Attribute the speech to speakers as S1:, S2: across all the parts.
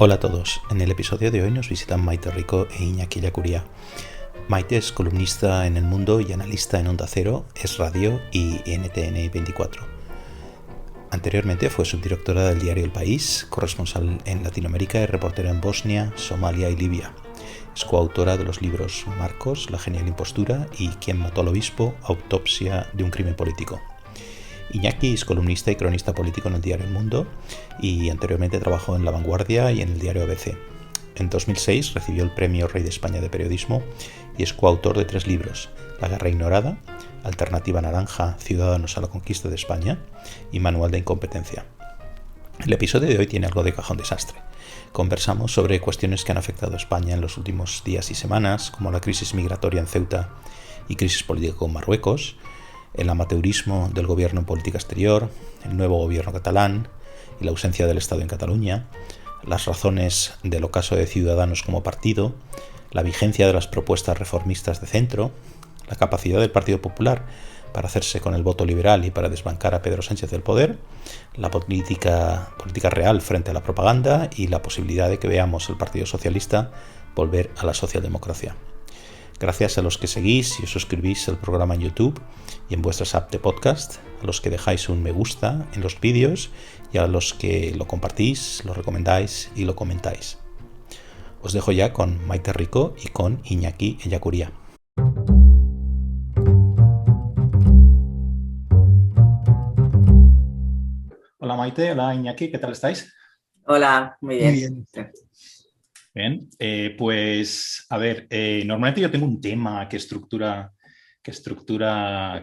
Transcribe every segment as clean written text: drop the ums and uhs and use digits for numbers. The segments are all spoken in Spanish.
S1: Hola a todos, en el episodio de hoy nos visitan Maite Rico e Iñaki Ellacuría. Maite es columnista en El Mundo y analista en Onda Cero, Es Radio y NTN 24. Anteriormente fue subdirectora del diario El País, corresponsal en Latinoamérica y reportera en Bosnia, Somalia y Libia. Es coautora de los libros Marcos, La genial impostura y ¿Quién mató al obispo? Autopsia de un crimen político. Iñaki es columnista y cronista político en el diario El Mundo y anteriormente trabajó en La Vanguardia y en el diario ABC. En 2006 recibió el Premio Rey de España de Periodismo y es coautor de 3 libros: La guerra ignorada, Alternativa Naranja, Ciudadanos a la conquista de España y Manual de incompetencia. El episodio de hoy tiene algo de cajón desastre. Conversamos sobre cuestiones que han afectado a España en los últimos días y semanas, como la crisis migratoria en Ceuta y crisis política con Marruecos, el amateurismo del gobierno en política exterior, el nuevo gobierno catalán y la ausencia del Estado en Cataluña, las razones del ocaso de Ciudadanos como partido, la vigencia de las propuestas reformistas de centro, la capacidad del Partido Popular para hacerse con el voto liberal y para desbancar a Pedro Sánchez del poder, la política real frente a la propaganda y la posibilidad de que veamos al Partido Socialista volver a la socialdemocracia. Gracias a los que seguís y os suscribís al programa en YouTube y en vuestras apps de podcast, a los que dejáis un me gusta en los vídeos y a los que lo compartís, lo recomendáis y lo comentáis. Os dejo ya con Maite Rico y con Iñaki Ellacuría. Hola Maite, hola Iñaki, ¿qué tal estáis?
S2: Hola, muy bien.
S1: Bien, pues a ver, normalmente yo tengo un tema que estructura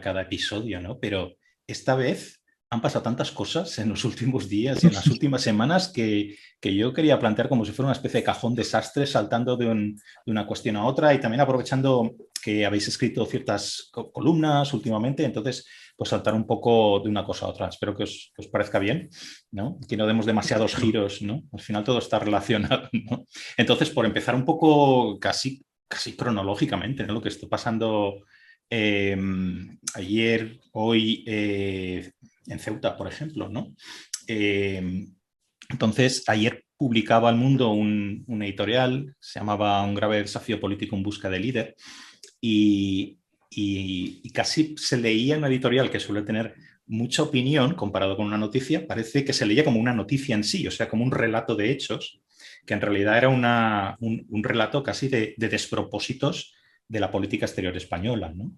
S1: cada episodio, ¿no? Pero esta vez han pasado tantas cosas en los últimos días y en las últimas semanas que yo quería plantear como si fuera una especie de cajón desastre, saltando de una cuestión a otra y también aprovechando que habéis escrito ciertas columnas últimamente, entonces pues saltar un poco de una cosa a otra. Espero que os parezca bien, ¿no? Que no demos demasiados giros, ¿no? Al final todo está relacionado, ¿no? Entonces, por empezar un poco casi cronológicamente, ¿no? Lo que está pasando ayer, hoy en Ceuta, por ejemplo, ¿no? Entonces, ayer publicaba El Mundo un editorial, se llamaba Un grave desafío político en busca de líder, y casi se leía una editorial que suele tener mucha opinión comparado con una noticia, parece que se leía como una noticia en sí, o sea, como un relato de hechos, que en realidad era un relato casi de despropósitos de la política exterior española, ¿no?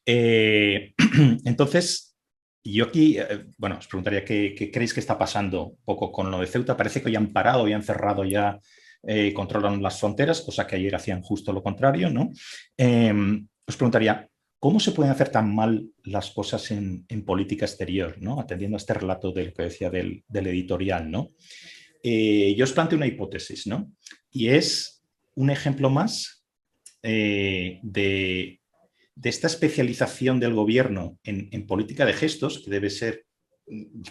S1: Entonces, yo aquí, bueno, os preguntaría qué creéis que está pasando un poco con lo de Ceuta. Parece que hoy han parado y han cerrado ya, controlan las fronteras, cosa que ayer hacían justo lo contrario, ¿no? Os preguntaría, ¿cómo se pueden hacer tan mal las cosas en política exterior, ¿no? Atendiendo a este relato de lo que decía del editorial, ¿no? Yo os planteo una hipótesis, ¿no? Y es un ejemplo más de esta especialización del gobierno en política de gestos, que debe ser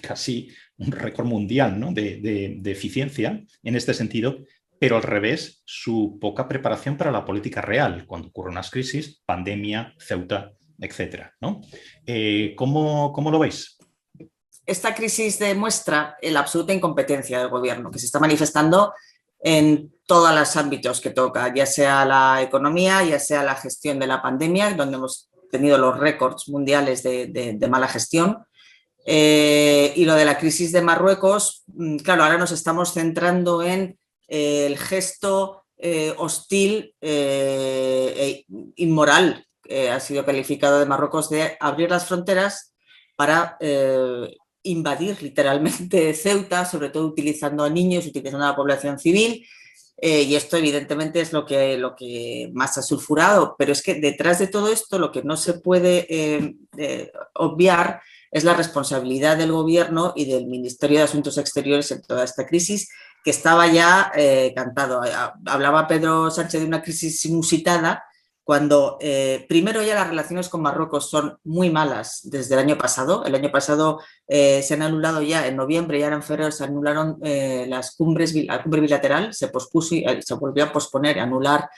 S1: casi un récord mundial, ¿no? de eficiencia en este sentido, pero al revés, su poca preparación para la política real, cuando ocurren unas crisis, pandemia, Ceuta, etcétera, ¿no? ¿Cómo lo veis?
S2: Esta crisis demuestra la absoluta incompetencia del gobierno, que se está manifestando en todos los ámbitos que toca, ya sea la economía, ya sea la gestión de la pandemia, donde hemos tenido los récords mundiales de mala gestión. Y lo de la crisis de Marruecos, claro, ahora nos estamos centrando en el gesto hostil e inmoral, ha sido calificado de Marruecos, de abrir las fronteras para invadir literalmente Ceuta, sobre todo utilizando a niños, utilizando a la población civil. Y esto evidentemente es lo que más ha sulfurado, pero es que detrás de todo esto lo que no se puede obviar es la responsabilidad del gobierno y del Ministerio de Asuntos Exteriores en toda esta crisis, que estaba ya cantado. Hablaba Pedro Sánchez de una crisis inusitada, cuando primero ya las relaciones con Marruecos son muy malas desde el año pasado. El año pasado se han anulado ya en noviembre y ahora en febrero se anularon la cumbre bilateral, se pospuso y se volvió a posponer, a anular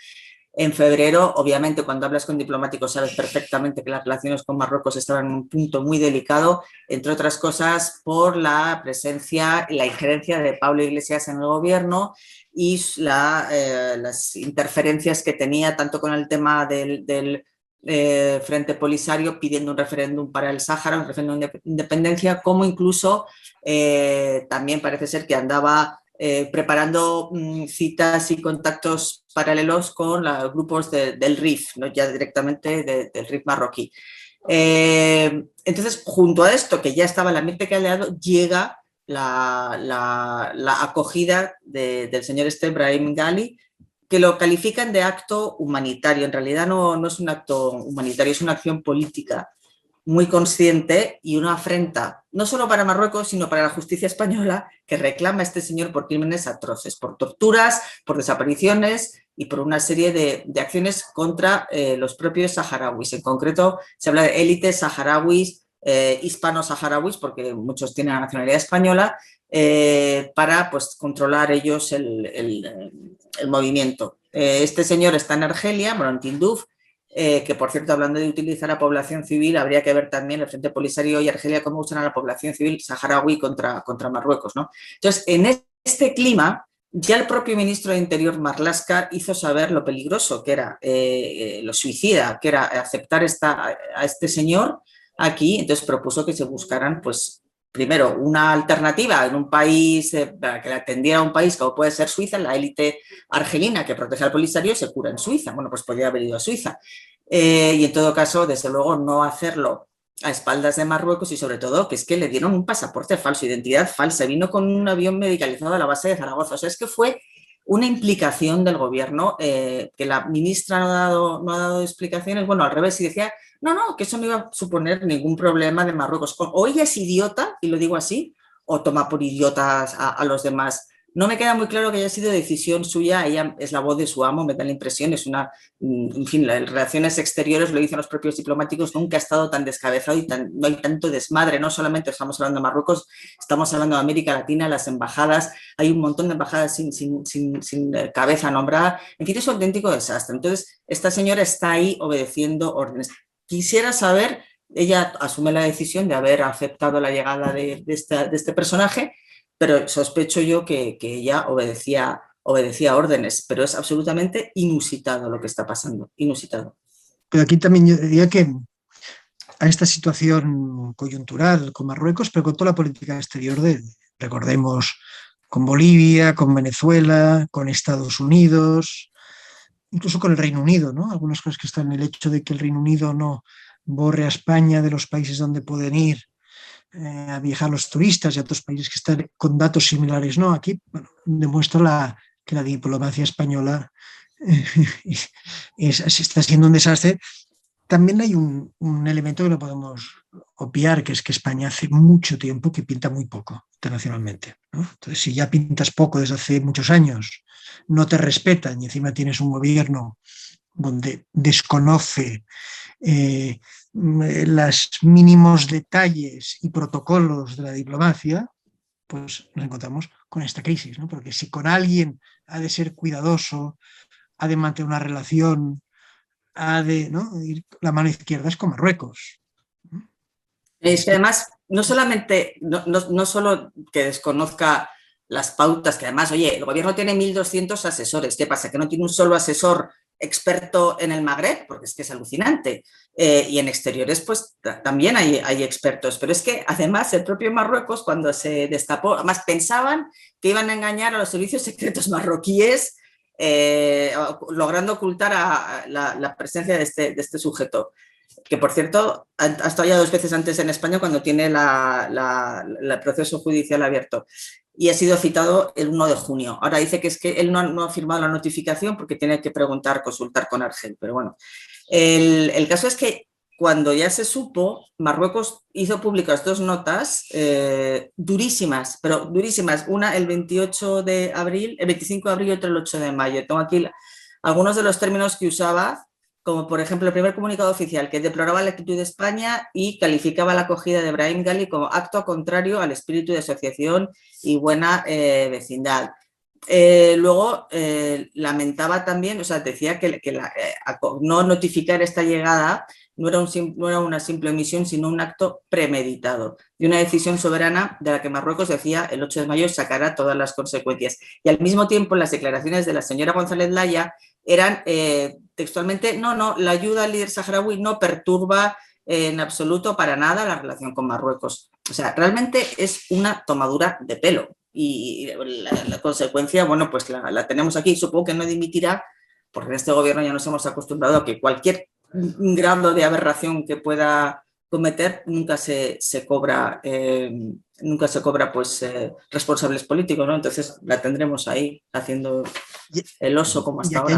S2: en febrero. Obviamente, cuando hablas con diplomáticos sabes perfectamente que las relaciones con Marruecos estaban en un punto muy delicado, entre otras cosas por la presencia y la injerencia de Pablo Iglesias en el gobierno y las interferencias que tenía tanto con el tema del Frente Polisario pidiendo un referéndum para el Sáhara, un referéndum de independencia, como incluso también parece ser que andaba preparando citas y contactos paralelos con los grupos del RIF, no ya directamente del RIF marroquí. Entonces, junto a esto, que ya estaba el ambiente caldeado, llega la acogida del señor Brahim Ghali, que lo califican de acto humanitario. En realidad no es un acto humanitario, es una acción política muy consciente y una afrenta, no solo para Marruecos, sino para la justicia española, que reclama a este señor por crímenes atroces, por torturas, por desapariciones y por una serie de acciones contra los propios saharauis. En concreto, se habla de élites saharauis, hispano-saharauis, porque muchos tienen la nacionalidad española, para pues, controlar ellos el movimiento. Este señor está en Argelia, bueno, en Tindouf, que por cierto, hablando de utilizar a población civil, habría que ver también el Frente Polisario y Argelia cómo usan a la población civil saharaui contra Marruecos, ¿no? Entonces, en este clima, ya el propio ministro de Interior, Marlaska, hizo saber lo peligroso que era, lo suicida, que era aceptar a este señor aquí. Entonces propuso que se buscaran, pues, primero, una alternativa en un país, para que la atendiera a un país como puede ser Suiza. La élite argelina que protege al Polisario se cura en Suiza. Bueno, pues podría haber ido a Suiza. Y en todo caso, desde luego, no hacerlo a espaldas de Marruecos y sobre todo que es que le dieron un pasaporte falso, identidad falsa, vino con un avión medicalizado a la base de Zaragoza. O sea, es que fue una implicación del gobierno, que la ministra no ha dado explicaciones, bueno, al revés, y decía, no, que eso no iba a suponer ningún problema de Marruecos. O ella es idiota, y lo digo así, o toma por idiotas a los demás. No me queda muy claro que haya sido decisión suya, ella es la voz de su amo, me da la impresión, es una, en fin, las relaciones exteriores, lo dicen los propios diplomáticos, nunca ha estado tan descabezado y no hay tanto desmadre, no solamente estamos hablando de Marruecos, estamos hablando de América Latina, las embajadas, hay un montón de embajadas sin cabeza nombrada, en fin, es un auténtico desastre. Entonces, esta señora está ahí obedeciendo órdenes. Quisiera saber, ella asume la decisión de haber aceptado la llegada de este personaje, pero sospecho yo que ella obedecía órdenes, pero es absolutamente inusitado lo que está pasando, inusitado.
S3: Pero aquí también yo diría que a esta situación coyuntural con Marruecos, pero con toda la política exterior recordemos, con Bolivia, con Venezuela, con Estados Unidos, incluso con el Reino Unido, ¿no? Algunas cosas que están en el hecho de que el Reino Unido no borre a España de los países donde pueden ir a viajar los turistas y a otros países que están con datos similares. No, aquí demuestra que la diplomacia española está siendo un desastre. También hay un elemento que no podemos obviar, que es que España hace mucho tiempo que pinta muy poco internacionalmente, ¿no? Entonces, si ya pintas poco desde hace muchos años, no te respetan y encima tienes un gobierno donde desconoce los mínimos detalles y protocolos de la diplomacia, pues nos encontramos con esta crisis, ¿no? Porque si con alguien ha de ser cuidadoso, ha de mantener una relación, ¿no? La mano izquierda es con Marruecos.
S2: Es que además, no solo que desconozca las pautas, que además, oye, el gobierno tiene 1.200 asesores. ¿Qué pasa? ¿Que no tiene un solo asesor experto en el Magreb? Porque es que es alucinante. Y en exteriores, pues también hay expertos. Pero es que además el propio Marruecos, cuando se destapó, además pensaban que iban a engañar a los servicios secretos marroquíes, logrando ocultar la presencia de este sujeto, que por cierto ha estado ya 2 veces antes en España cuando tiene el proceso judicial abierto y ha sido citado el 1 de junio. Ahora dice que es que él no ha firmado la notificación porque tiene que consultar con Argel, pero bueno. El caso es que cuando ya se supo, Marruecos hizo públicas 2 notas durísimas, pero durísimas. Una el 28 de abril, el 25 de abril y otra el 8 de mayo. Tengo aquí algunos de los términos que usaba, como por ejemplo el primer comunicado oficial, que deploraba la actitud de España y calificaba la acogida de Brahim Ghali como acto contrario al espíritu de asociación y buena vecindad. Luego lamentaba también, o sea, decía que no notificar esta llegada no era una simple omisión, sino un acto premeditado de una decisión soberana de la que Marruecos, decía, el 8 de mayo sacará todas las consecuencias. Y al mismo tiempo las declaraciones de la señora González Laya eran textualmente, no, la ayuda al líder saharaui no perturba en absoluto para nada la relación con Marruecos. O sea, realmente es una tomadura de pelo. Y la consecuencia, bueno, pues la tenemos aquí. Supongo que no dimitirá, porque en este gobierno ya nos hemos acostumbrado a que cualquier grado de aberración que pueda cometer nunca se cobra pues responsables políticos, ¿no? Entonces la tendremos ahí haciendo el oso como hasta
S3: y aquí
S2: ahora.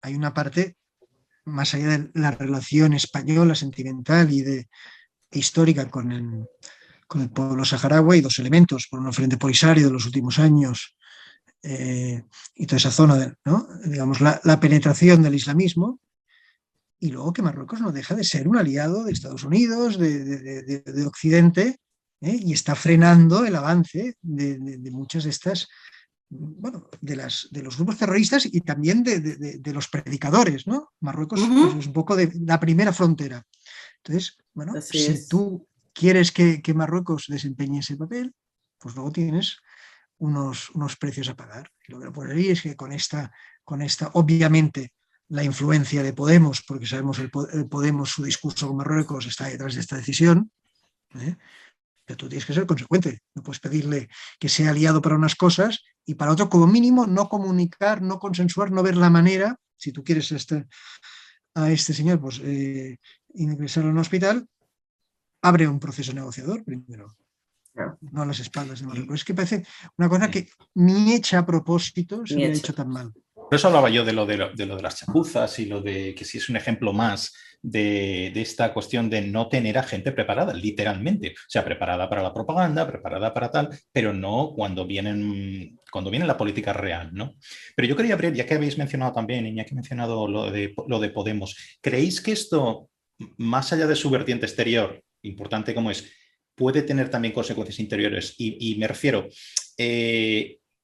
S3: hay una parte más allá de la relación española, sentimental e histórica con el pueblo saharaui, hay dos elementos. Por un frente polisario de los últimos años y toda esa zona, ¿no? Digamos, la penetración del islamismo, y luego que Marruecos no deja de ser un aliado de Estados Unidos, de Occidente, y está frenando el avance de muchas de estas, bueno, de los grupos terroristas y también de los predicadores, ¿no? Marruecos pues, es un poco de la primera frontera. Entonces, bueno,
S2: Así
S3: si
S2: es.
S3: tú quieres que Marruecos desempeñe ese papel, pues luego tienes unos precios a pagar. Y lo que poner ahí es que con esta, obviamente, la influencia de Podemos, porque sabemos el Podemos, su discurso con Marruecos está detrás de esta decisión, pero tú tienes que ser consecuente. No puedes pedirle que sea aliado para unas cosas y para otro, como mínimo, no comunicar, no consensuar, no ver la manera, si tú quieres a este señor pues, ingresarlo en un hospital, abre un proceso negociador primero, no a las espaldas de Marruecos. Es que parece una cosa que ni hecha a propósito se hubiera hecho tan mal.
S1: Por eso hablaba yo de lo de las chapuzas y lo de que si es un ejemplo más de esta cuestión de no tener a gente preparada, literalmente. O sea, preparada para la propaganda, preparada para tal, pero no cuando viene la política real, ¿no? Pero yo quería ver, ya que habéis mencionado también, y ya que he mencionado lo de Podemos, ¿creéis que esto, más allá de su vertiente exterior, importante como es, puede tener también consecuencias interiores? Y me refiero,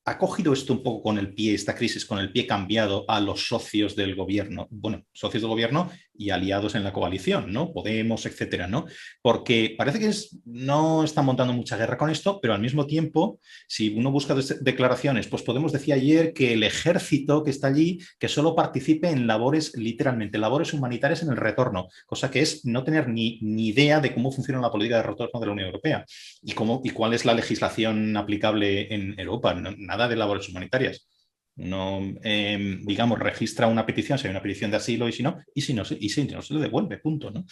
S1: ¿ha cogido esto un poco con el pie, esta crisis, con el pie cambiado a los socios del gobierno? Bueno, socios del gobierno y aliados en la coalición, ¿no? Podemos, etcétera, ¿no? Porque parece que no están montando mucha guerra con esto, pero al mismo tiempo, si uno busca declaraciones, pues Podemos decía ayer que el ejército que está allí, que solo participe en labores, literalmente, labores humanitarias en el retorno, cosa que es no tener ni idea de cómo funciona la política de retorno de la Unión Europea y cuál es la legislación aplicable en Europa. Nada de labores humanitarias. No, digamos, registra una petición, si hay una petición de asilo y si no se le devuelve, punto, ¿no?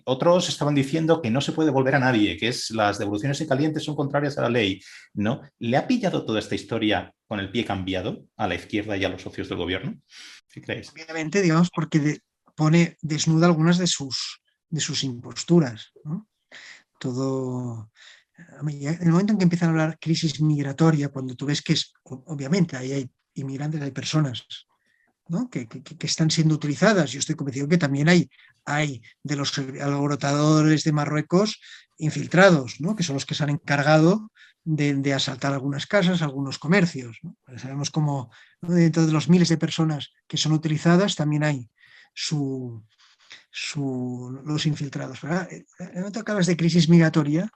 S1: Otros estaban diciendo que no se puede devolver a nadie, que las devoluciones en caliente son contrarias a la ley, ¿no? ¿Le ha pillado toda esta historia con el pie cambiado a la izquierda y a los socios del gobierno? ¿Qué creéis?
S3: Obviamente, digamos, porque pone desnuda algunas de sus imposturas, ¿no? Todo... En el momento en que empiezan a hablar crisis migratoria, cuando tú ves que obviamente ahí hay inmigrantes, hay personas, ¿no? que están siendo utilizadas. Yo estoy convencido que también hay de los alborotadores de Marruecos infiltrados, ¿no? Que son los que se han encargado de asaltar algunas casas, algunos comercios, ¿no? Sabemos cómo, ¿no? Dentro de los miles de personas que son utilizadas también hay los infiltrados. En el momento que hablas de crisis migratoria,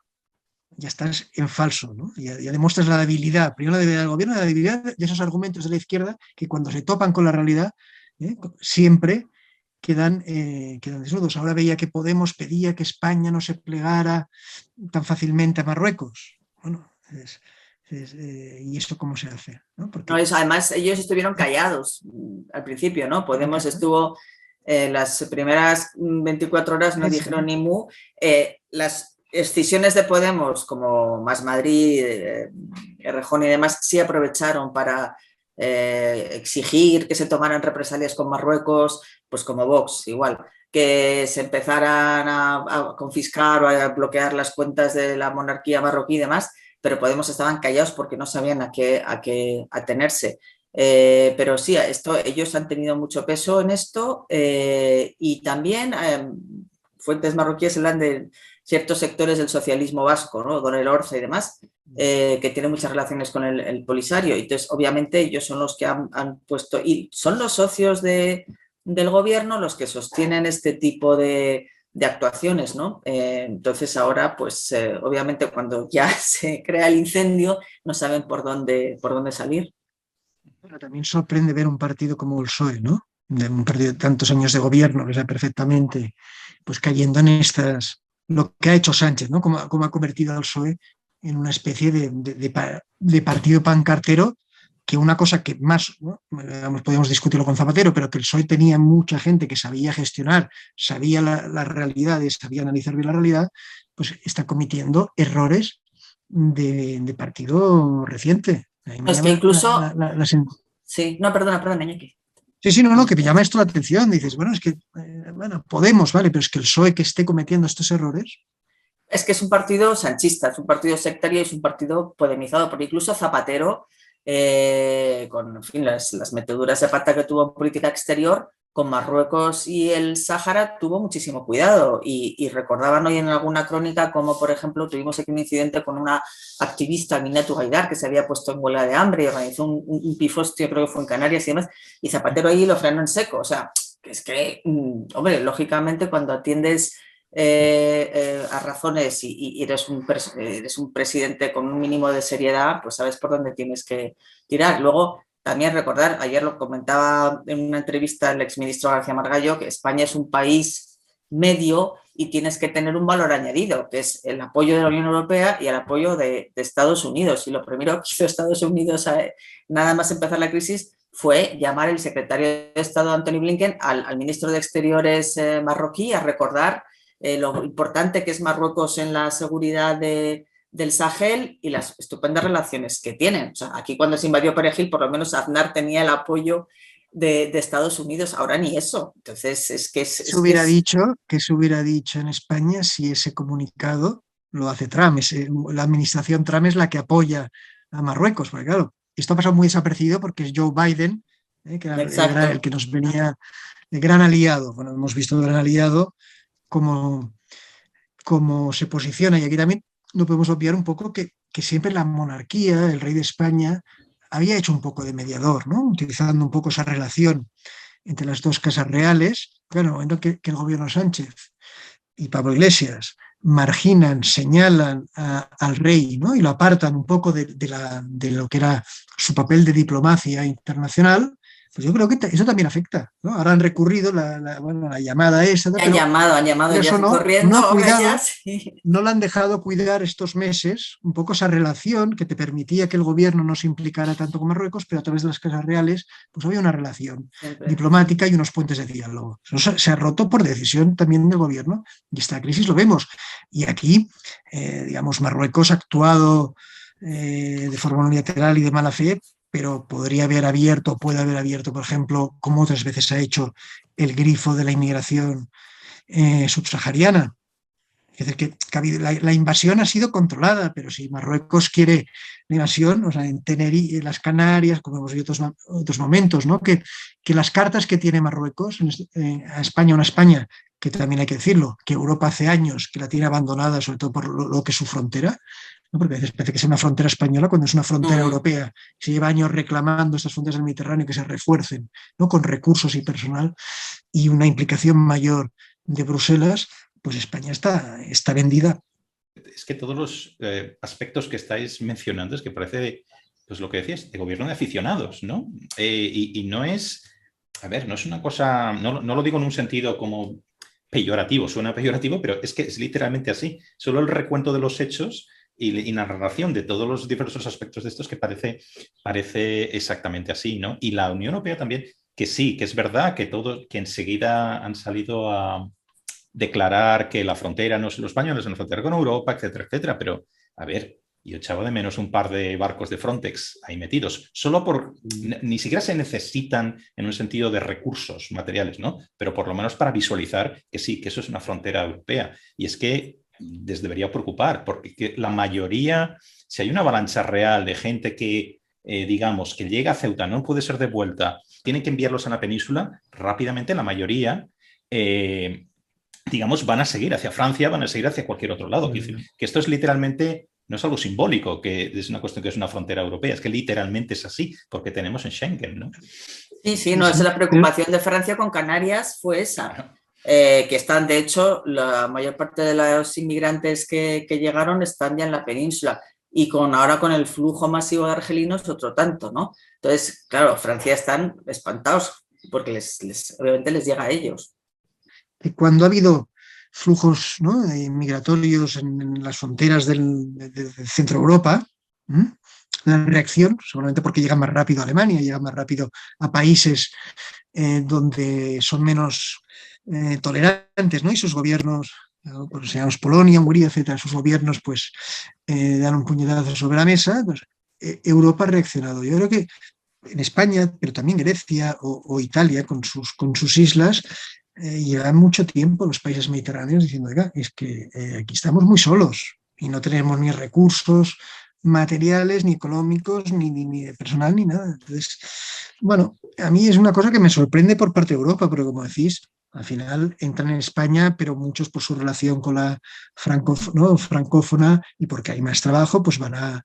S3: ya estás en falso, ¿no? Ya demuestras la debilidad, primero la debilidad del gobierno, la debilidad de esos argumentos de la izquierda que cuando se topan con la realidad siempre quedan desnudos. Ahora veía que Podemos pedía que España no se plegara tan fácilmente a Marruecos. Bueno, ¿y esto cómo se hace? ¿No? Porque...
S2: No, además, ellos estuvieron callados al principio, ¿no? Podemos estuvo las primeras 24 horas, no dijeron ni mu. Las escisiones de Podemos, como Más Madrid, Errejón y demás, sí aprovecharon para exigir que se tomaran represalias con Marruecos, pues como Vox, igual, que se empezaran a confiscar o a bloquear las cuentas de la monarquía marroquí y demás, pero Podemos estaban callados porque no sabían a qué atenerse. Pero sí, ellos han tenido mucho peso en esto y también fuentes marroquíes hablan de ciertos sectores del socialismo vasco, ¿no? Don Elorza y demás, que tienen muchas relaciones con el Polisario. Entonces, obviamente, ellos son los que han puesto, y son los socios del gobierno los que sostienen este tipo de actuaciones, ¿no? Entonces ahora, pues obviamente cuando ya se crea el incendio, no saben por dónde salir.
S3: Pero también sorprende ver un partido como el PSOE, ¿no? De un partido de tantos años de gobierno, que sabe perfectamente, pues cayendo en lo que ha hecho Sánchez, ¿no? Como ha convertido al PSOE en una especie de partido pancartero, que una cosa que más, ¿no? Podemos discutirlo con Zapatero, pero que el PSOE tenía mucha gente que sabía gestionar, sabía las realidades, sabía analizar bien la realidad, pues está cometiendo errores de partido reciente.
S2: No, es que incluso... Sí, no, perdona, Iñaki.
S3: Sí, no, que me llama esto la atención. Dices, bueno, es que, bueno, Podemos, vale, pero es que el PSOE que esté cometiendo estos errores.
S2: Es que es un partido sanchista, es un partido sectario, es un partido podemizado, porque incluso Zapatero, con en fin, las meteduras de pata que tuvo en política exterior, con Marruecos y el Sáhara tuvo muchísimo cuidado y recordaban hoy en alguna crónica como, por ejemplo, tuvimos aquí un incidente con una activista, Minatu Haidar, que se había puesto en huelga de hambre y organizó un pifostio, creo que fue en Canarias y demás, y Zapatero ahí lo frenó en seco. O sea, es que, hombre, lógicamente cuando atiendes a razones y eres un presidente con un mínimo de seriedad, pues sabes por dónde tienes que tirar. Luego, también recordar, ayer lo comentaba en una entrevista el exministro García Margallo, que España es un país medio y tienes que tener un valor añadido, que es el apoyo de la Unión Europea y el apoyo de Estados Unidos. Y lo primero que hizo Estados Unidos nada más empezar la crisis fue llamar el secretario de Estado, Antony Blinken, al ministro de Exteriores marroquí a recordar lo importante que es Marruecos en la seguridad del Sahel y las estupendas relaciones que tienen. O sea, aquí cuando se invadió Perejil, por lo menos Aznar tenía el apoyo de Estados Unidos, ahora ni eso. Entonces, es que
S3: se hubiera dicho en España si ese comunicado lo hace Trump. La administración Trump es la que apoya a Marruecos, porque claro, esto ha pasado muy desapercibido porque es Joe Biden, que era el que nos venía el gran aliado. Bueno, hemos visto el gran aliado cómo se posiciona, y aquí también no podemos obviar un poco que siempre la monarquía, el rey de España, había hecho un poco de mediador, ¿no? Utilizando un poco esa relación entre las dos casas reales. Bueno, en el momento que el gobierno Sánchez y Pablo Iglesias marginan, señalan al rey, ¿no? Y lo apartan un poco de lo que era su papel de diplomacia internacional, pues yo creo que eso también afecta, ¿no? Ahora han recurrido la llamada esa.
S2: Han llamado
S3: eso
S2: ya corriendo.
S3: No, cuidado, no le han dejado cuidar estos meses un poco esa relación que te permitía que el gobierno no se implicara tanto con Marruecos, pero a través de las casas reales pues había una relación diplomática y unos puentes de diálogo. Eso se ha roto por decisión también del gobierno y esta crisis lo vemos. Y aquí, digamos, Marruecos ha actuado de forma unilateral y de mala fe, pero puede haber abierto, por ejemplo, como otras veces ha hecho, el grifo de la inmigración subsahariana. Es decir, que la invasión ha sido controlada, pero si Marruecos quiere la invasión, o sea, en Tenerife, en las Canarias, como hemos visto otros momentos, ¿no? Que las cartas que tiene Marruecos a España, una España que también hay que decirlo, que Europa hace años que la tiene abandonada, sobre todo por lo que es su frontera, ¿no? Porque a veces parece que es una frontera española cuando es una frontera europea. Se lleva años reclamando estas fronteras del Mediterráneo que se refuercen, ¿no? Con recursos y personal y una implicación mayor de Bruselas, pues España está vendida.
S1: Es que todos los aspectos que estáis mencionando es que parece, pues lo que decías, de gobierno de aficionados, ¿no? Y no es, a ver, no es una cosa, no lo digo en un sentido como peyorativo, suena peyorativo, pero es que es literalmente así. Solo el recuento de los hechos y la narración de todos los diversos aspectos de estos que parece exactamente así, ¿no? Y la Unión Europea también, que sí, que es verdad que enseguida han salido a declarar que la frontera no es los españoles, es una frontera con Europa, etcétera, etcétera. Pero, a ver, yo echaba de menos un par de barcos de Frontex ahí metidos, solo ni siquiera se necesitan en un sentido de recursos materiales, ¿no? Pero por lo menos para visualizar que sí, que eso es una frontera europea. Y es que les debería preocupar, porque la mayoría, si hay una avalancha real de gente que, digamos, que llega a Ceuta, no puede ser devuelta, tienen que enviarlos a la península, rápidamente la mayoría digamos, van a seguir hacia Francia, van a seguir hacia cualquier otro lado. Quiero decir, que esto es literalmente, no es algo simbólico, que es una cuestión que es una frontera europea, es que literalmente es así, porque tenemos en Schengen, ¿no?
S2: Sí, no, es la preocupación de Francia con Canarias fue esa.
S1: Bueno.
S2: Que están, de hecho, la mayor parte de los inmigrantes que llegaron están ya en la península y ahora con el flujo masivo de argelinos otro tanto, ¿no? Entonces, claro, Francia están espantados porque obviamente les llega a ellos.
S3: Cuando ha habido flujos, ¿no?, migratorios en las fronteras de Centro Europa, la reacción, seguramente porque llega más rápido a Alemania, llega más rápido a países donde son menos tolerantes, ¿no? Y sus gobiernos, pues, digamos, Polonia, Hungría, etcétera, sus gobiernos pues dan un puñetazo sobre la mesa, pues, Europa ha reaccionado. Yo creo que en España, pero también Grecia o Italia con sus islas, llevan mucho tiempo los países mediterráneos diciendo, oiga, es que aquí estamos muy solos y no tenemos ni recursos materiales, ni económicos, ni de personal, ni nada. Entonces, bueno, a mí es una cosa que me sorprende por parte de Europa, pero como decís, al final entran en España, pero muchos por su relación con la francófona y porque hay más trabajo, pues van a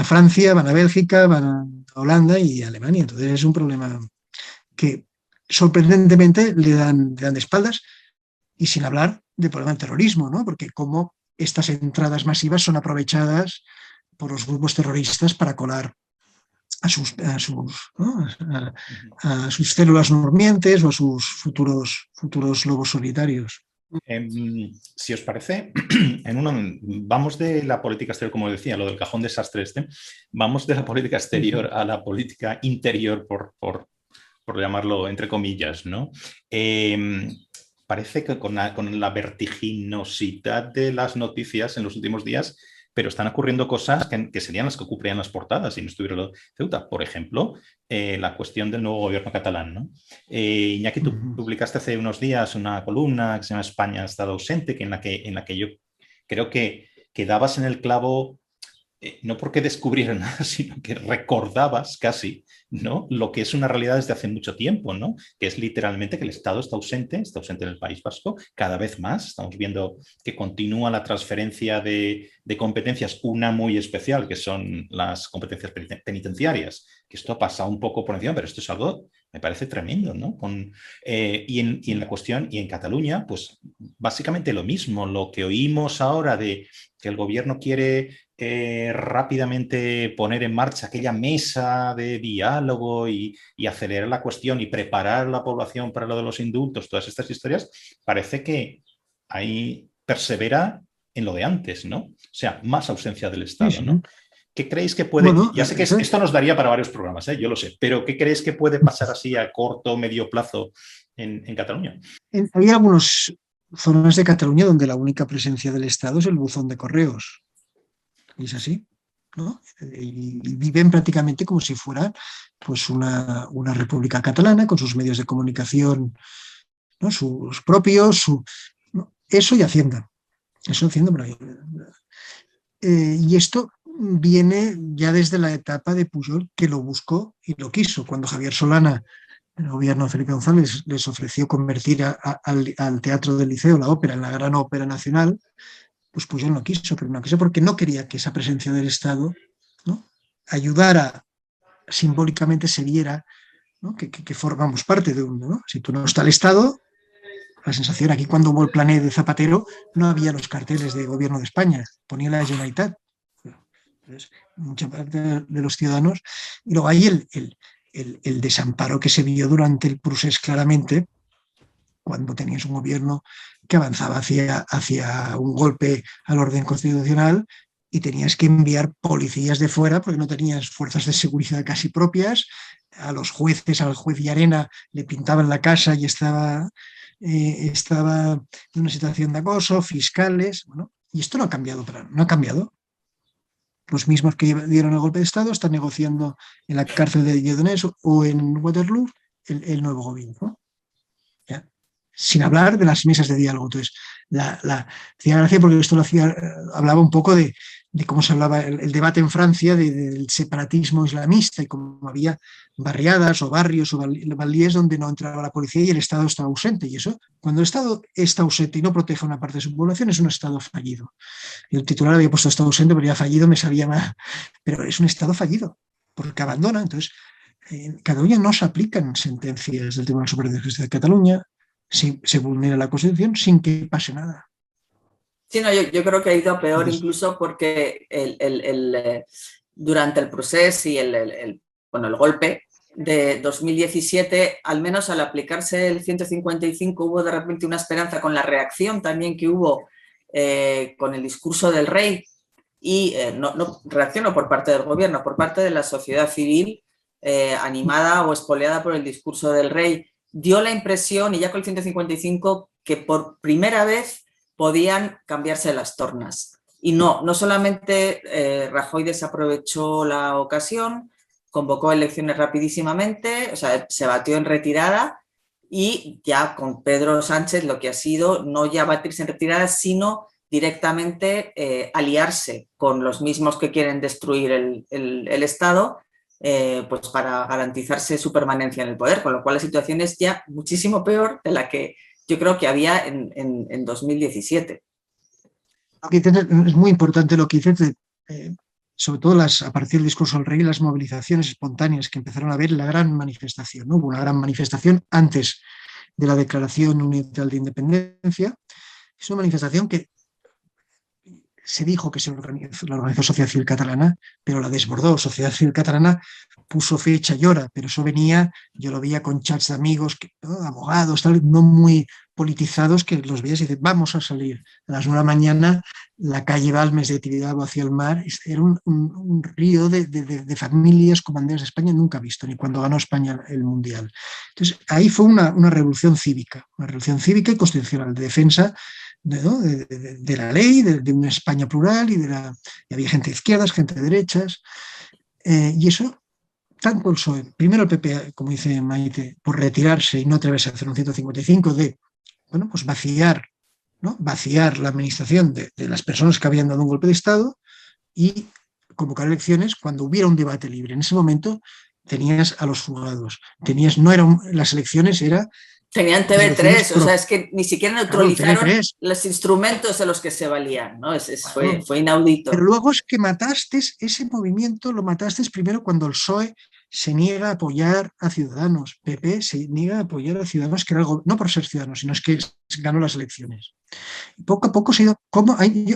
S3: Francia, van a Bélgica, van a Holanda y a Alemania. Entonces es un problema que sorprendentemente le dan de espaldas, y sin hablar del problema del terrorismo, ¿no? Porque cómo estas entradas masivas son aprovechadas por los grupos terroristas para colar a sus células durmientes o a sus futuros lobos solitarios.
S1: Si os parece, vamos de la política exterior, como decía, lo del cajón desastre vamos de la política exterior a la política interior, por llamarlo entre comillas, ¿no? Parece que con la vertiginosidad de las noticias en los últimos días, pero están ocurriendo cosas que serían las que ocuparían las portadas si no estuviera lo de Ceuta. Por ejemplo, la cuestión del nuevo gobierno catalán, ¿no? Iñaki, tú publicaste hace unos días una columna que se llama España ha estado ausente, en la que yo creo que dabas en el clavo, no porque descubriera nada, sino que recordabas casi, ¿no?, lo que es una realidad desde hace mucho tiempo, ¿no?, que es literalmente que el Estado está ausente en el País Vasco cada vez más. Estamos viendo que continúa la transferencia de competencias, una muy especial, que son las competencias penitenciarias, que esto ha pasado un poco por encima, pero esto es algo, me parece tremendo, ¿no? Y en la cuestión, y en Cataluña, pues básicamente lo mismo, lo que oímos ahora de que el gobierno quiere rápidamente poner en marcha aquella mesa de diálogo y acelerar la cuestión y preparar a la población para lo de los indultos, todas estas historias, parece que ahí persevera en lo de antes, ¿no? O sea, más ausencia del Estado, sí, ¿no? ¿Qué creéis que puede...? Bueno, ya sé que esto nos daría para varios programas, yo lo sé, pero ¿qué creéis que puede pasar así a corto o medio plazo en Cataluña?
S3: Hay algunas zonas de Cataluña donde la única presencia del Estado es el buzón de correos. Y es así, ¿no? Y viven prácticamente como si fuera pues una república catalana con sus medios de comunicación, ¿no?, sus propios, ¿no?, eso y Hacienda. Eso Hacienda por ahí. Y esto viene ya desde la etapa de Pujol, que lo buscó y lo quiso. Cuando Javier Solana, el gobierno de Felipe González, les ofreció convertir al Teatro del Liceo, la ópera, en la gran ópera nacional, pues Pujol no quiso, pero no quiso porque no quería que esa presencia del Estado, ¿no?, ayudara, simbólicamente se viera, ¿no?, que formamos parte de uno, ¿no? Si tú no está el Estado, la sensación aquí cuando hubo el Plané de Zapatero no había los carteles de gobierno de España, ponía la Generalitat. Entonces, mucha parte de los ciudadanos, y luego hay el desamparo que se vio durante el procés claramente, cuando tenías un gobierno que avanzaba hacia un golpe al orden constitucional y tenías que enviar policías de fuera porque no tenías fuerzas de seguridad casi propias. A los jueces, al juez Llarena le pintaban la casa y estaba en una situación de acoso, fiscales, bueno, y esto no ha cambiado. No ha cambiado. Los mismos que dieron el golpe de Estado están negociando en la cárcel de Lledoners o en Waterloo el nuevo gobierno, ¿no? ¿Ya? Sin hablar de las mesas de diálogo. Entonces, hacía gracia porque esto hablaba un poco de cómo se hablaba el debate en Francia del separatismo islamista y cómo había barriadas o barrios o banlieues donde no entraba la policía y el Estado estaba ausente. Y eso, cuando el Estado está ausente y no protege a una parte de su población, es un Estado fallido. Y el titular había puesto Estado ausente, pero ya fallido me sabía mal. Pero es un Estado fallido, porque abandona. Entonces, en Cataluña no se aplican sentencias del Tribunal Superior de Justicia de Cataluña, se vulnera la Constitución sin que pase nada.
S2: Sí, no, yo creo que ha ido peor.
S3: Entonces,
S2: incluso porque durante el proceso y el golpe de 2017, al menos al aplicarse el 155, hubo de repente una esperanza con la reacción también que hubo con el discurso del rey y no reaccionó por parte del gobierno, por parte de la sociedad civil animada o espoleada por el discurso del rey. Dio la impresión, y ya con el 155, que por primera vez podían cambiarse las tornas. Y no solamente Rajoy desaprovechó la ocasión, convocó elecciones rapidísimamente, o sea, se batió en retirada y ya con Pedro Sánchez lo que ha sido no ya batirse en retirada, sino directamente aliarse con los mismos que quieren destruir el Estado pues para garantizarse su permanencia en el poder, con lo cual la situación es ya muchísimo peor de la que yo creo que había en 2017.
S3: Es muy importante lo que dices, sobre todo a partir del discurso del rey, las movilizaciones espontáneas que empezaron a ver la gran manifestación, ¿no? Hubo una gran manifestación antes de la Declaración Universal de Independencia. Es una manifestación que se dijo que la organizó Sociedad Civil Catalana, pero la desbordó. Sociedad Civil Catalana puso fecha y hora, pero eso venía, yo lo veía con chats de amigos, ¿no? Abogados, tal, no muy politizados, que los veías y dices, vamos a salir. A las 9 de la mañana, la calle Balmes de Tibidabo hacia el mar, era un río de familias con banderas de España nunca visto, ni cuando ganó España el Mundial. Entonces, ahí fue una revolución cívica y constitucional de defensa de la ley, de una España plural y había gente de izquierdas, gente de derechas, y eso, tanto el PSOE, primero el PP, como dice Maite, por retirarse y no atreverse a hacer un 155 pues vaciar, ¿no? Vaciar la administración de las personas que habían dado un golpe de Estado y convocar elecciones cuando hubiera un debate libre. En ese momento tenías a los fugados, las elecciones
S2: tenían TV3, o sea, es que ni siquiera neutralizaron los instrumentos de los que se valían, ¿no? Fue inaudito.
S3: Pero luego es que ese movimiento lo mataste primero cuando el PSOE se niega a apoyar a Ciudadanos, PP se niega a apoyar a Ciudadanos, que era algo, no por ser Ciudadanos, sino es que ganó las elecciones. Y poco a poco se ha ido,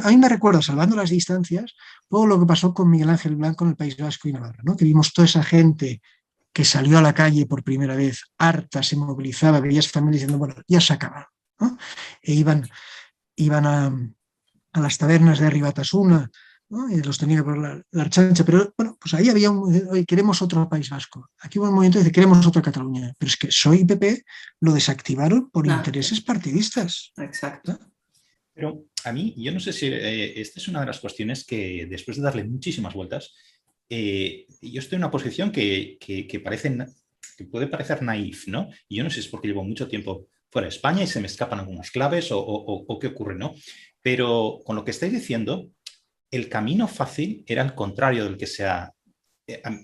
S3: a mí me recuerda, salvando las distancias, todo lo que pasó con Miguel Ángel Blanco en el País Vasco y Navarra, ¿no? Que vimos toda esa gente que salió a la calle por primera vez, harta, se movilizaba, veías familias diciendo, bueno, ya se acaba, ¿no? E iban a las tabernas de Ribatasuna, ¿no? Y los tenía por la Archancha, pero bueno, pues ahí había hoy queremos otro País Vasco. Aquí hubo un movimiento de queremos otra Cataluña, pero es que PSOE y PP lo desactivaron por intereses partidistas.
S2: Exacto.
S3: ¿No?
S1: Pero a mí, yo no sé si esta es una de las cuestiones que después de darle muchísimas vueltas, yo estoy en una posición que puede parecer naif, ¿no? Y yo no sé si es porque llevo mucho tiempo fuera de España y se me escapan algunas claves o qué ocurre, ¿no? Pero con lo que estáis diciendo, el camino fácil era el contrario del que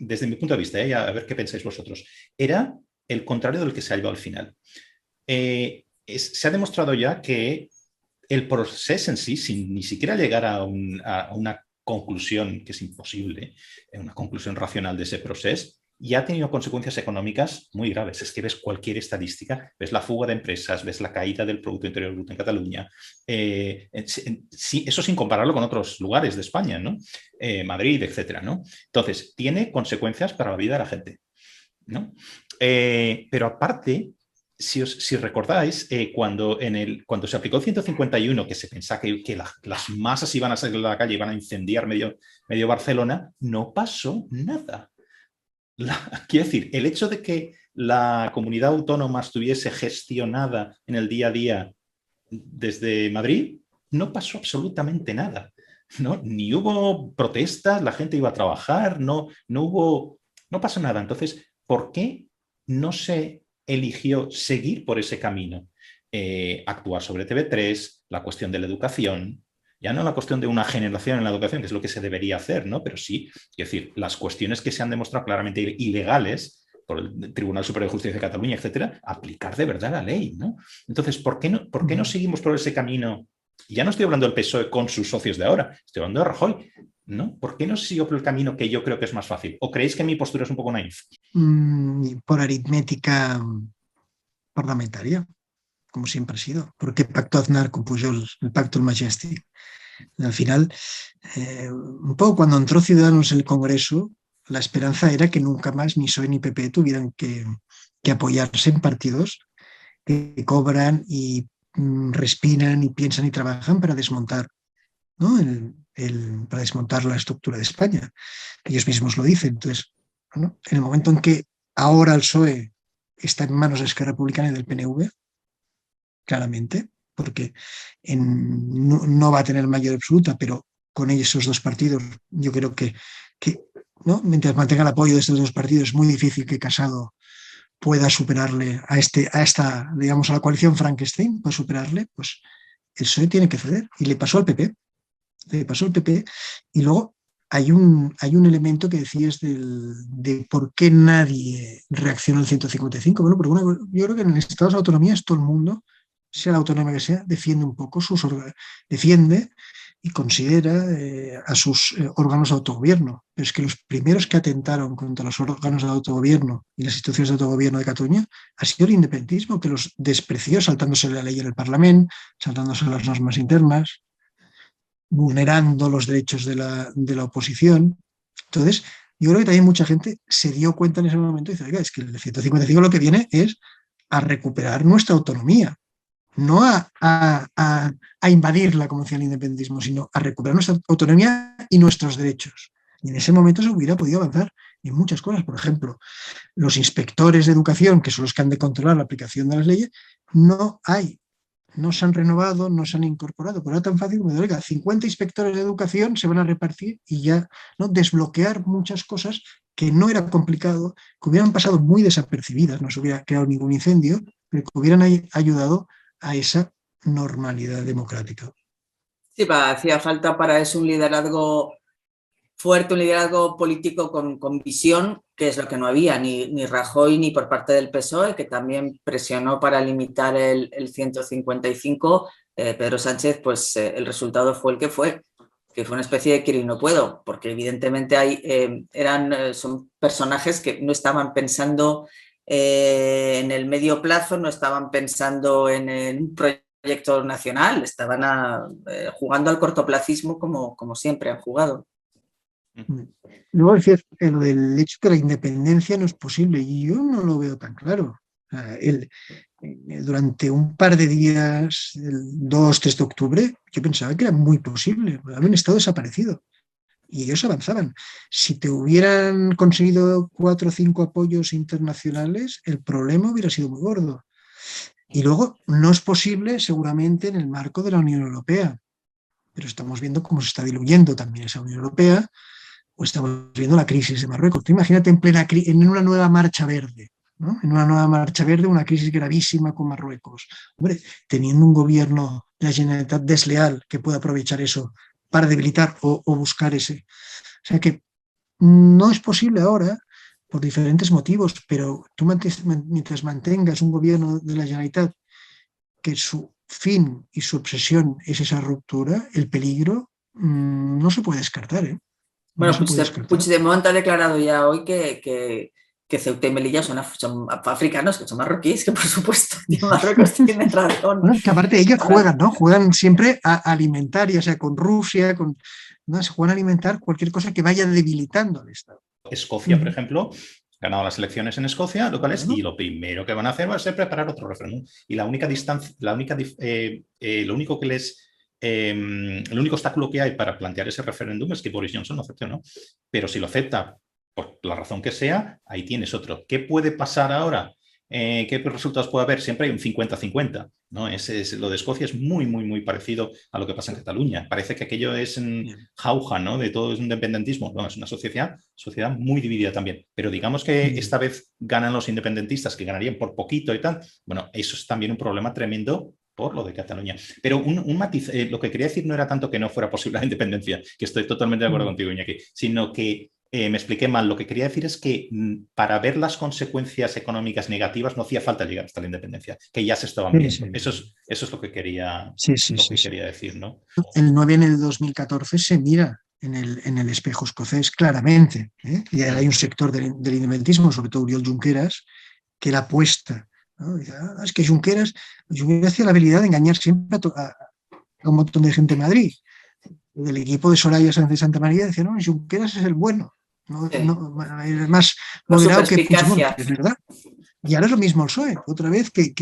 S1: desde mi punto de vista, a ver qué pensáis vosotros, era el contrario del que se ha llevado al final. Se ha demostrado ya que el proceso en sí, sin ni siquiera llegar a una conclusión, que es imposible, una conclusión racional de ese proceso, ya ha tenido consecuencias económicas muy graves. Es que ves cualquier estadística, ves la fuga de empresas, ves la caída del Producto Interior Bruto en Cataluña, eso sin compararlo con otros lugares de España, ¿no? Madrid, etcétera, ¿no? Entonces, tiene consecuencias para la vida de la gente, ¿no? Pero aparte, si recordáis, cuando se aplicó el 151, que se pensaba que las masas iban a salir a la calle, iban a incendiar medio Barcelona, no pasó nada. Quiero decir, el hecho de que la comunidad autónoma estuviese gestionada en el día a día desde Madrid, no pasó absolutamente nada, ¿no? Ni hubo protestas, la gente iba a trabajar, no pasó nada. Entonces, ¿por qué no se eligió seguir por ese camino? actuar sobre TV3, la cuestión de la educación, ya no la cuestión de una generación en la educación, que es lo que se debería hacer, ¿no? Pero sí, es decir, las cuestiones que se han demostrado claramente ilegales por el Tribunal Superior de Justicia de Cataluña, etcétera, aplicar de verdad la ley, ¿no? Entonces, ¿por qué no seguimos por ese camino? Ya no estoy hablando del PSOE con sus socios de ahora, estoy hablando de Rajoy, ¿no? ¿Por qué no sigo por el camino que yo creo que es más fácil? ¿O creéis que mi postura es un poco naif?
S3: Por aritmética parlamentaria, como siempre ha sido. Porque pacto Aznar con Pujol, el pacto del Majestic. Al final, un poco cuando entró Ciudadanos en el Congreso, la esperanza era que nunca más ni PSOE ni PP tuvieran que apoyarse en partidos que cobran y respiran y piensan y trabajan para desmontar, ¿no? Para desmontar la estructura de España. Ellos mismos lo dicen. Entonces, ¿no? En el momento en que ahora el PSOE está en manos de Esquerra Republicana y del PNV, claramente, porque no va a tener mayoría absoluta, pero con ellos, esos dos partidos, yo creo que ¿no? Mientras mantenga el apoyo de estos dos partidos, es muy difícil que Casado pueda superarle a esta, digamos, a la coalición Frankenstein, pueda superarle, pues el PSOE tiene que ceder. Y le pasó al PP. Y luego hay un elemento que decías de por qué nadie reacciona al 155. Bueno, porque yo creo que en estados de autonomía es todo el mundo, sea la autonomía que sea, defiende un poco defiende y considera a sus órganos de autogobierno. Pero es que los primeros que atentaron contra los órganos de autogobierno y las instituciones de autogobierno de Cataluña ha sido el independentismo, que los despreció saltándose la ley en el Parlamento, saltándose las normas internas, vulnerando los derechos de la oposición. Entonces, yo creo que también mucha gente se dio cuenta en ese momento y dice, oiga, es que el 155 lo que viene es a recuperar nuestra autonomía, no a invadirla, como decía el independentismo, sino a recuperar nuestra autonomía y nuestros derechos. Y en ese momento se hubiera podido avanzar en muchas cosas. Por ejemplo, los inspectores de educación, que son los que han de controlar la aplicación de las leyes, no se han renovado, no se han incorporado. Pero era tan fácil como, oiga, 50 inspectores de educación se van a repartir y ya, ¿no? Desbloquear muchas cosas que no era complicado, que hubieran pasado muy desapercibidas, no se hubiera creado ningún incendio, pero que hubieran ayudado a esa normalidad democrática.
S2: Sí, hacía falta para eso un liderazgo fuerte, un liderazgo político con visión, que es lo que no había, ni Rajoy ni por parte del PSOE, que también presionó para limitar el 155. Pedro Sánchez, pues el resultado fue el que fue una especie de quiero y no puedo, porque evidentemente son personajes que no estaban pensando en el medio plazo, no estaban pensando en un proyecto nacional, estaban jugando al cortoplacismo como siempre han jugado.
S3: Luego decías lo del hecho que la independencia no es posible, y yo no lo veo tan claro. Durante un par de días, el 2-3 de octubre, yo pensaba que era muy posible, habían estado desaparecidos y ellos avanzaban. Si te hubieran conseguido 4 o 5 apoyos internacionales, el problema hubiera sido muy gordo. Y luego no es posible seguramente en el marco de la Unión Europea, pero estamos viendo cómo se está diluyendo también esa Unión Europea, o estamos viendo la crisis de Marruecos. Tú imagínate en una nueva marcha verde, ¿no? En una nueva marcha verde, una crisis gravísima con Marruecos. Hombre, teniendo un gobierno de la Generalitat desleal que pueda aprovechar eso para debilitar o buscar ese. O sea que no es posible ahora por diferentes motivos, pero tú mientras mantengas un gobierno de la Generalitat que su fin y su obsesión es esa ruptura, el peligro no se puede descartar, ¿eh?
S2: Bueno, Puigdemont ha declarado ya hoy que Ceuta y Melilla son africanos, que son marroquíes, que por supuesto Marruecos tiene razón.
S3: Bueno, que aparte ellos juegan, ¿no? Juegan siempre a alimentar, ya sea con Rusia, ¿no? Se juegan a alimentar cualquier cosa que vaya debilitando al Estado.
S1: Escocia, por ejemplo, ganado las elecciones en Escocia, locales, y lo primero que van a hacer va a ser preparar otro referéndum. Y el único obstáculo que hay para plantear ese referéndum es que Boris Johnson lo acepte o no. Pero si lo acepta, por la razón que sea, ahí tienes otro. ¿Qué puede pasar ahora? ¿qué resultados puede haber? Siempre hay un 50-50, ¿no? Lo de Escocia es muy, muy, muy parecido a lo que pasa en Cataluña. Parece que aquello es jauja, ¿no? De todo es independentismo. No, es una sociedad muy dividida también. Pero digamos que esta vez ganan los independentistas, que ganarían por poquito y tal. Bueno, eso es también un problema tremendo por lo de Cataluña. Pero un matiz, lo que quería decir no era tanto que no fuera posible la independencia, que estoy totalmente de acuerdo contigo, Iñaki, sino que me expliqué mal. Lo que quería decir es que para ver las consecuencias económicas negativas no hacía falta llegar hasta la independencia, que ya se estaban viendo.
S3: Sí.
S1: Eso es lo que quería, quería decir, ¿no?
S3: El 9 en el 2014 se mira en el espejo escocés claramente. Y hay un sector del independentismo, sobre todo Oriol Junqueras, que la apuesta, ¿no? Dice, es que Junqueras tiene la habilidad de engañar siempre a un montón de gente en Madrid. Del equipo de Soraya Sánchez de Santa María decía, no, Junqueras es el bueno, es más moderado que Puigdemont, es verdad. Y ahora es lo mismo el PSOE, otra vez que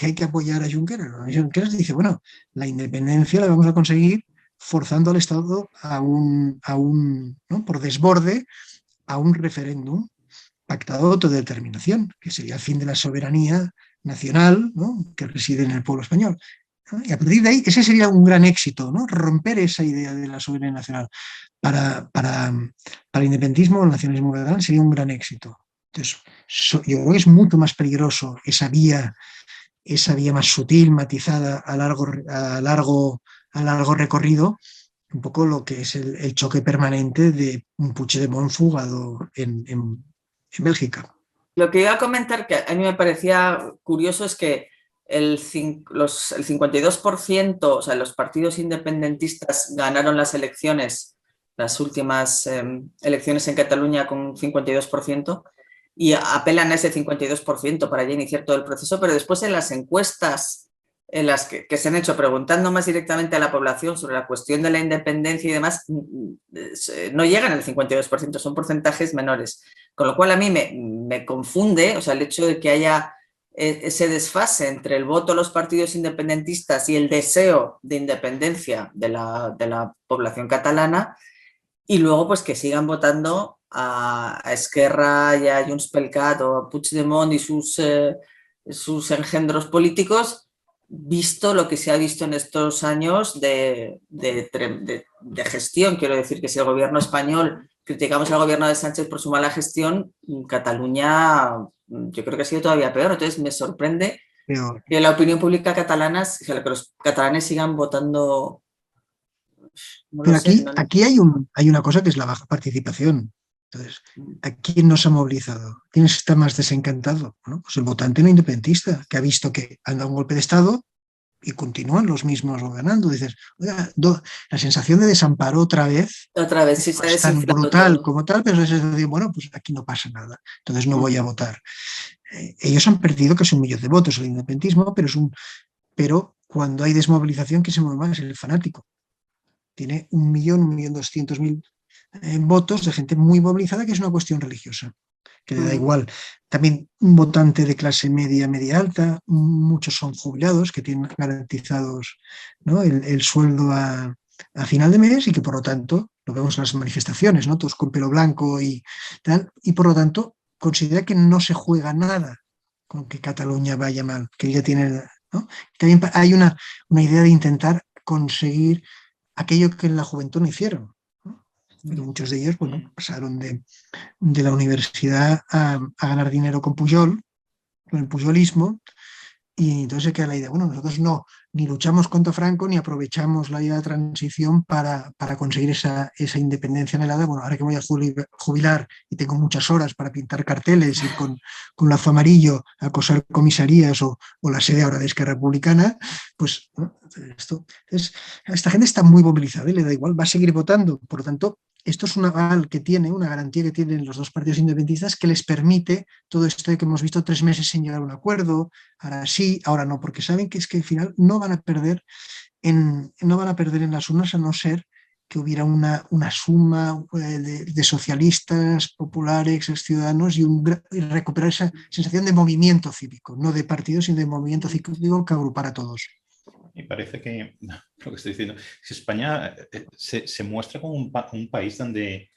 S3: hay que apoyar a Junqueras. Junqueras dice, bueno, la independencia la vamos a conseguir forzando al Estado ¿no? por desborde a un referéndum pactado de autodeterminación, que sería el fin de la soberanía nacional, ¿no? que reside en el pueblo español. Y a partir de ahí, ese sería un gran éxito, ¿no? Romper esa idea de la soberanía nacional. Para el independentismo, el nacionalismo catalán sería un gran éxito. Entonces, yo creo que es mucho más peligroso esa vía más sutil, matizada, a largo recorrido, un poco lo que es el choque permanente de un Puigdemont fugado en Bélgica.
S2: Lo que iba a comentar, que a mí me parecía curioso, es que el 52%, o sea, los partidos independentistas ganaron las elecciones, las últimas elecciones en Cataluña con un 52%, y apelan a ese 52% para ya iniciar todo el proceso, pero después en las encuestas en las que se han hecho preguntando más directamente a la población sobre la cuestión de la independencia y demás, no llegan al 52%, son porcentajes menores. Con lo cual a mí me confunde, o sea, el hecho de que haya ese desfase entre el voto a los partidos independentistas y el deseo de independencia de la población catalana, y luego pues que sigan votando a Esquerra y a Junts pel Cat o a Puigdemont y sus engendros políticos, visto lo que se ha visto en estos años de gestión. Quiero decir que si el gobierno español criticamos al gobierno de Sánchez por su mala gestión, Cataluña yo creo que ha sido todavía peor. Entonces me sorprende que la opinión pública catalana, que los catalanes sigan votando.
S3: No pero aquí hay una cosa que es la baja participación. Entonces, ¿a quién nos ha movilizado? ¿Quién está más desencantado? Bueno, pues el votante no independentista, que ha visto que han dado un golpe de Estado y continúan los mismos gobernando. Dices, oiga, la sensación de desamparo otra vez
S2: sí,
S3: es tan brutal todo. Como tal, pero es decir, bueno, pues aquí no pasa nada, entonces no voy a votar. Ellos han perdido casi 1 millón de votos el independentismo, pero cuando hay desmovilización, ¿qué se mueve más? El fanático. Tiene 1.200.000 votos de gente muy movilizada, que es una cuestión religiosa, que le da igual. También un votante de clase media, media alta, muchos son jubilados que tienen garantizados, ¿no? el sueldo a final de mes, y que por lo tanto, lo vemos en las manifestaciones, ¿no? Todos con pelo blanco y tal, y por lo tanto considera que no se juega nada con que Cataluña vaya mal, que ya tiene, ¿no? También hay una idea de intentar conseguir aquello que en la juventud no hicieron, ¿no? Pero muchos de ellos, bueno, pasaron de la universidad a ganar dinero con Pujol, con el pujolismo, y entonces se queda la idea, bueno, nosotros ni luchamos contra Franco, ni aprovechamos la idea de transición para conseguir esa independencia anhelada. Bueno, ahora que voy a jubilar y tengo muchas horas para pintar carteles, ir con lazo amarillo a acosar comisarías o la sede ahora de Esquerra Republicana, pues ¿no? Esta gente está muy movilizada y le da igual, va a seguir votando. Por lo tanto, esto es una garantía que tienen los dos partidos independentistas, que les permite todo esto de que hemos visto 3 meses sin llegar a un acuerdo, ahora sí, ahora no, porque saben que es que al final no van a perder en las urnas, a no ser que hubiera una suma de socialistas, populares, ciudadanos, y recuperar esa sensación de movimiento cívico, no de partido, sino de movimiento cívico que agrupara a todos.
S1: Y parece que, lo que estoy diciendo, que España se muestra como un país donde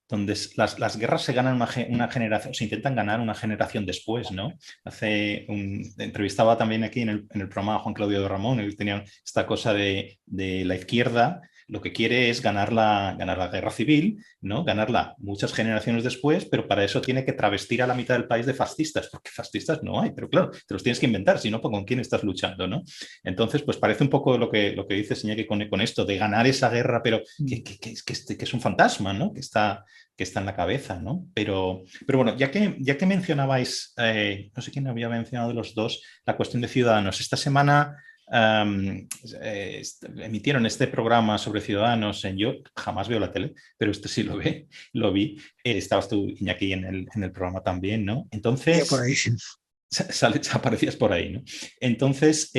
S1: donde las guerras se ganan una generación, se intentan ganar una generación después, ¿no? Entrevistaba también aquí en el programa a Juan Claudio de Ramón, él tenía esta cosa de la izquierda, lo que quiere es ganar la guerra civil, ¿no? Ganarla muchas generaciones después, pero para eso tiene que travestir a la mitad del país de fascistas, porque fascistas no hay, pero claro, te los tienes que inventar, si no, ¿con quién estás luchando, ¿no? Entonces, pues parece un poco lo que dice Iñaki con esto, de ganar esa guerra, pero que es un fantasma, ¿no? Que está en la cabeza, ¿no? Pero bueno, ya que mencionabais, no sé quién había mencionado de los dos, la cuestión de Ciudadanos. Esta semana emitieron este programa sobre Ciudadanos yo jamás veo la tele, pero este sí lo vi. Estabas tú, Iñaki, en el programa también, ¿no? Entonces,
S3: por ahí.
S1: Aparecías por ahí, ¿no? Entonces,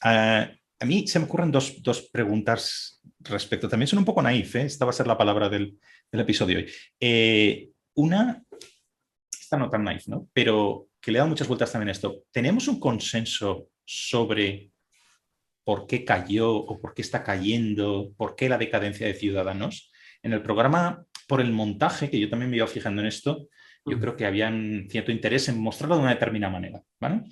S1: a mí se me ocurren dos preguntas respecto. También son un poco naif, ¿eh? Esta va a ser la palabra del episodio hoy. Una, esta no tan naif, ¿no? Pero que le da muchas vueltas también a esto. ¿Tenemos un consenso sobre por qué cayó o por qué está cayendo, por qué la decadencia de Ciudadanos? En el programa, por el montaje, que yo también me iba fijando en esto, yo creo que había cierto interés en mostrarlo de una determinada manera, ¿vale?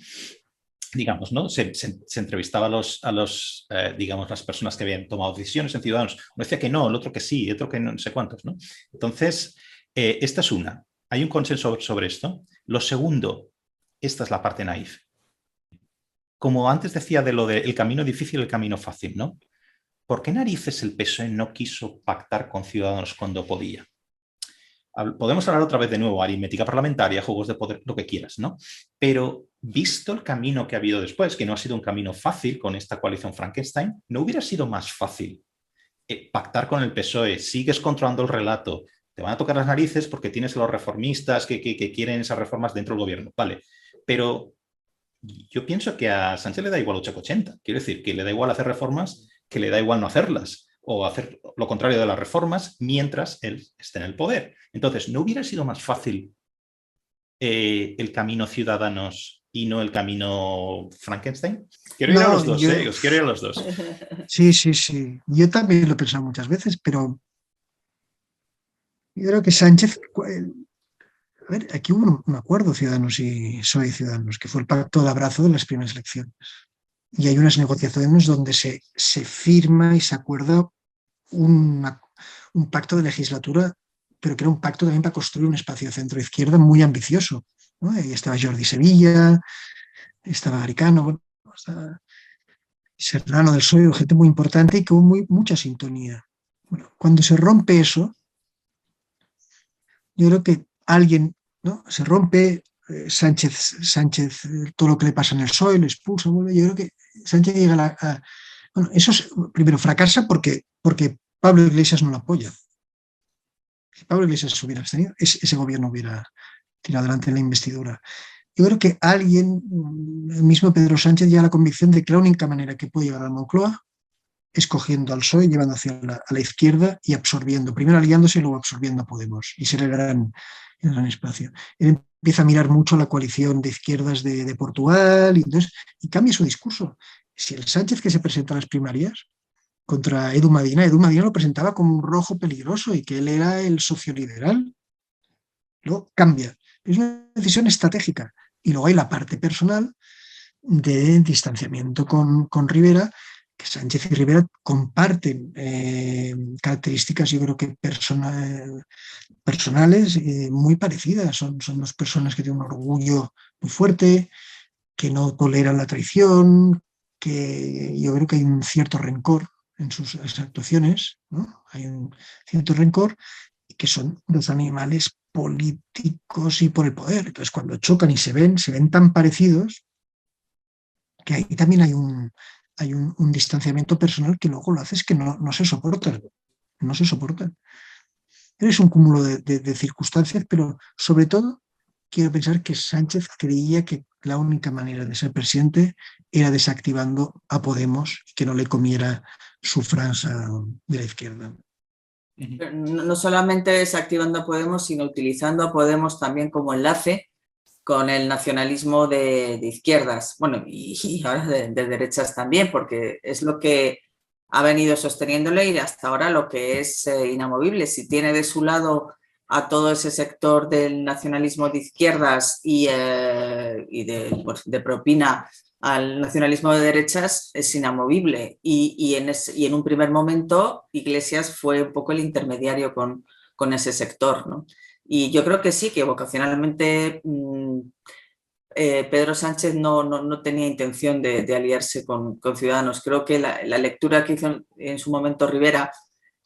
S1: Digamos, ¿no? Se entrevistaba a los digamos, las personas que habían tomado decisiones en Ciudadanos. Uno decía que no, el otro que sí, el otro que no sé cuántos, ¿no? Entonces, esta es una. Hay un consenso sobre esto. Lo segundo, esta es la parte naif. Como antes decía de lo del camino difícil y el camino fácil, ¿no? ¿Por qué narices el PSOE no quiso pactar con Ciudadanos cuando podía? Podemos hablar otra vez de nuevo, aritmética parlamentaria, juegos de poder, lo que quieras, ¿no? Pero visto el camino que ha habido después, que no ha sido un camino fácil con esta coalición Frankenstein, ¿no hubiera sido más fácil pactar con el PSOE? Sigues controlando el relato, te van a tocar las narices porque tienes a los reformistas que quieren esas reformas dentro del gobierno, vale, pero yo pienso que a Sánchez le da igual 8,80, quiero decir, que le da igual hacer reformas, que le da igual no hacerlas, o hacer lo contrario de las reformas mientras él esté en el poder. Entonces, ¿no hubiera sido más fácil el camino Ciudadanos y no el camino Frankenstein? Quiero ir a los dos, os quiero ir a los dos.
S3: Sí. Yo también lo he pensado muchas veces, pero yo creo que Sánchez... A ver, aquí hubo un acuerdo Ciudadanos y PSOE y Ciudadanos, que fue el pacto de abrazo de las primeras elecciones. Y hay unas negociaciones donde se firma y se acuerda un pacto de legislatura, pero que era un pacto también para construir un espacio centro-izquierda muy ambicioso, ¿no? Ahí estaba Jordi Sevilla, estaba Garicano, bueno, estaba Serrano del PSOE, gente muy importante y que hubo mucha sintonía. Bueno, cuando se rompe eso, yo creo que alguien, ¿no? Se rompe, Sánchez, todo lo que le pasa en el PSOE, lo expulsa, vuelve. Yo creo que Sánchez llega bueno, eso primero fracasa porque Pablo Iglesias no lo apoya. Si Pablo Iglesias se hubiera abstenido, ese gobierno hubiera tirado adelante la investidura. Yo creo que alguien, el mismo Pedro Sánchez, llega a la convicción de que la única manera que puede llegar a Moncloa es cogiendo al PSOE, llevando hacia a la izquierda y absorbiendo, primero aliándose y luego absorbiendo a Podemos, y ser el gran espacio. Él empieza a mirar mucho la coalición de izquierdas de Portugal y cambia su discurso. Si el Sánchez que se presenta a las primarias contra Edu Madina lo presentaba como un rojo peligroso y que él era el socioliberal, luego cambia. Es una decisión estratégica. Y luego hay la parte personal de distanciamiento con Rivera, que Sánchez y Rivera comparten características, yo creo que personales muy parecidas. Son dos personas que tienen un orgullo muy fuerte, que no toleran la traición, que yo creo que hay un cierto rencor en sus actuaciones, ¿no? Hay un cierto rencor y que son dos animales políticos y por el poder. Entonces, cuando chocan y se ven tan parecidos que ahí también hay un distanciamiento personal que luego lo hace es que no se soportan. No se soportan. Es un cúmulo de circunstancias, pero sobre todo quiero pensar que Sánchez creía que la única manera de ser presidente era desactivando a Podemos y que no le comiera su franja de la izquierda.
S2: No solamente desactivando a Podemos, sino utilizando a Podemos también como enlace con el nacionalismo de izquierdas, bueno, y ahora de derechas también, porque es lo que ha venido sosteniéndole y hasta ahora lo que es inamovible. Si tiene de su lado a todo ese sector del nacionalismo de izquierdas y de propina al nacionalismo de derechas, es inamovible. Y en un primer momento Iglesias fue un poco el intermediario con ese sector, ¿no? Y yo creo que sí, que vocacionalmente Pedro Sánchez no tenía intención de aliarse con Ciudadanos. Creo que la lectura que hizo en su momento Rivera,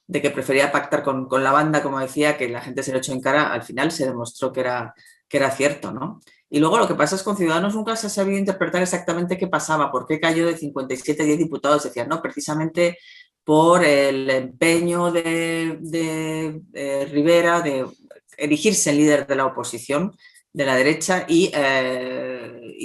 S2: de que prefería pactar con la banda, como decía, que la gente se lo echó en cara, al final se demostró que era cierto, ¿no? Y luego lo que pasa es que con Ciudadanos nunca se ha sabido interpretar exactamente qué pasaba, por qué cayó de 57 a 10 diputados. Decían, no, precisamente por el empeño de Rivera de erigirse en líder de la oposición, de la derecha, y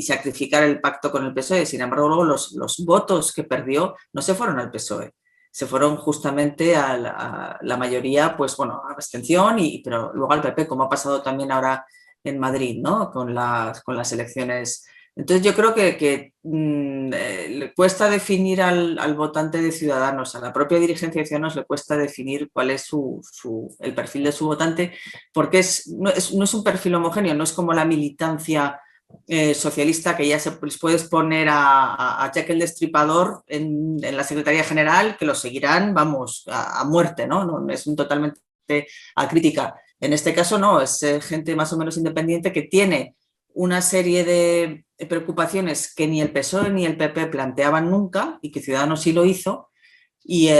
S2: sacrificar el pacto con el PSOE. Sin embargo, luego los votos que perdió no se fueron al PSOE, se fueron justamente a la mayoría, pues bueno, a abstención, pero luego al PP, como ha pasado también ahora en Madrid, ¿no? Con las elecciones. Entonces yo creo que le cuesta definir al votante de Ciudadanos, a la propia dirigencia de Ciudadanos le cuesta definir cuál es el perfil de su votante, porque no es un perfil homogéneo, no es como la militancia socialista, que ya se les puedes poner a Jack el Destripador en la Secretaría General, que lo seguirán, vamos, a muerte, ¿no? No es totalmente acrítica. En este caso no, es gente más o menos independiente que tiene una serie de preocupaciones que ni el PSOE ni el PP planteaban nunca y que Ciudadanos sí lo hizo. Y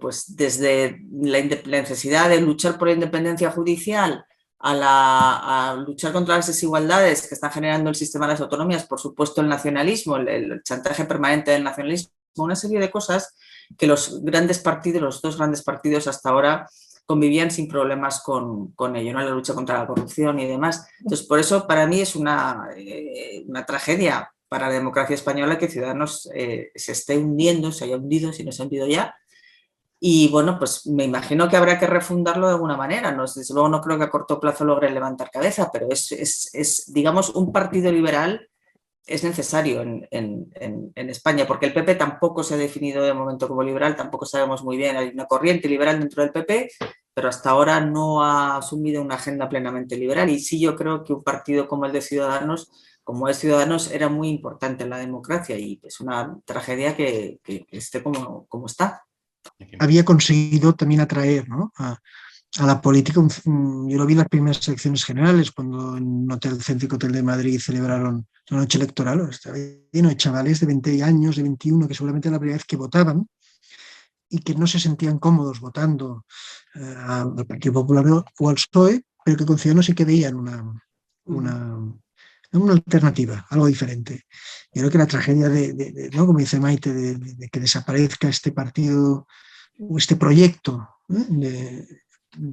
S2: pues desde la necesidad de luchar por la independencia judicial a luchar contra las desigualdades que están generando el sistema de las autonomías, por supuesto el nacionalismo, el chantaje permanente del nacionalismo, una serie de cosas que los dos grandes partidos hasta ahora convivían sin problemas con ello, ¿no? La lucha contra la corrupción y demás. Entonces, por eso para mí es una tragedia para la democracia española que Ciudadanos se esté hundiendo, se haya hundido, si no se ha hundido ya. Y bueno, pues me imagino que habrá que refundarlo de alguna manera. No, desde luego no creo que a corto plazo logre levantar cabeza, pero es digamos, un partido liberal es necesario en España, porque el PP tampoco se ha definido de momento como liberal, tampoco sabemos muy bien, hay una corriente liberal dentro del PP, pero hasta ahora no ha asumido una agenda plenamente liberal. Y sí, yo creo que un partido como el de Ciudadanos, como es Ciudadanos, era muy importante en la democracia y es una tragedia que esté como está.
S3: Había conseguido también atraer, ¿no?, a la política. Yo lo vi en las primeras elecciones generales, cuando en un hotel céntrico Hotel de Madrid celebraron la noche electoral. Estaba lleno de chavales de 20 años, de 21, que seguramente era la primera vez que votaban y que no se sentían cómodos votando al Partido Popular o al PSOE, pero que con Ciudadanos sí que veían una alternativa, algo diferente. Yo creo que la tragedia ¿no?, como dice Maite, de que desaparezca este partido o este proyecto de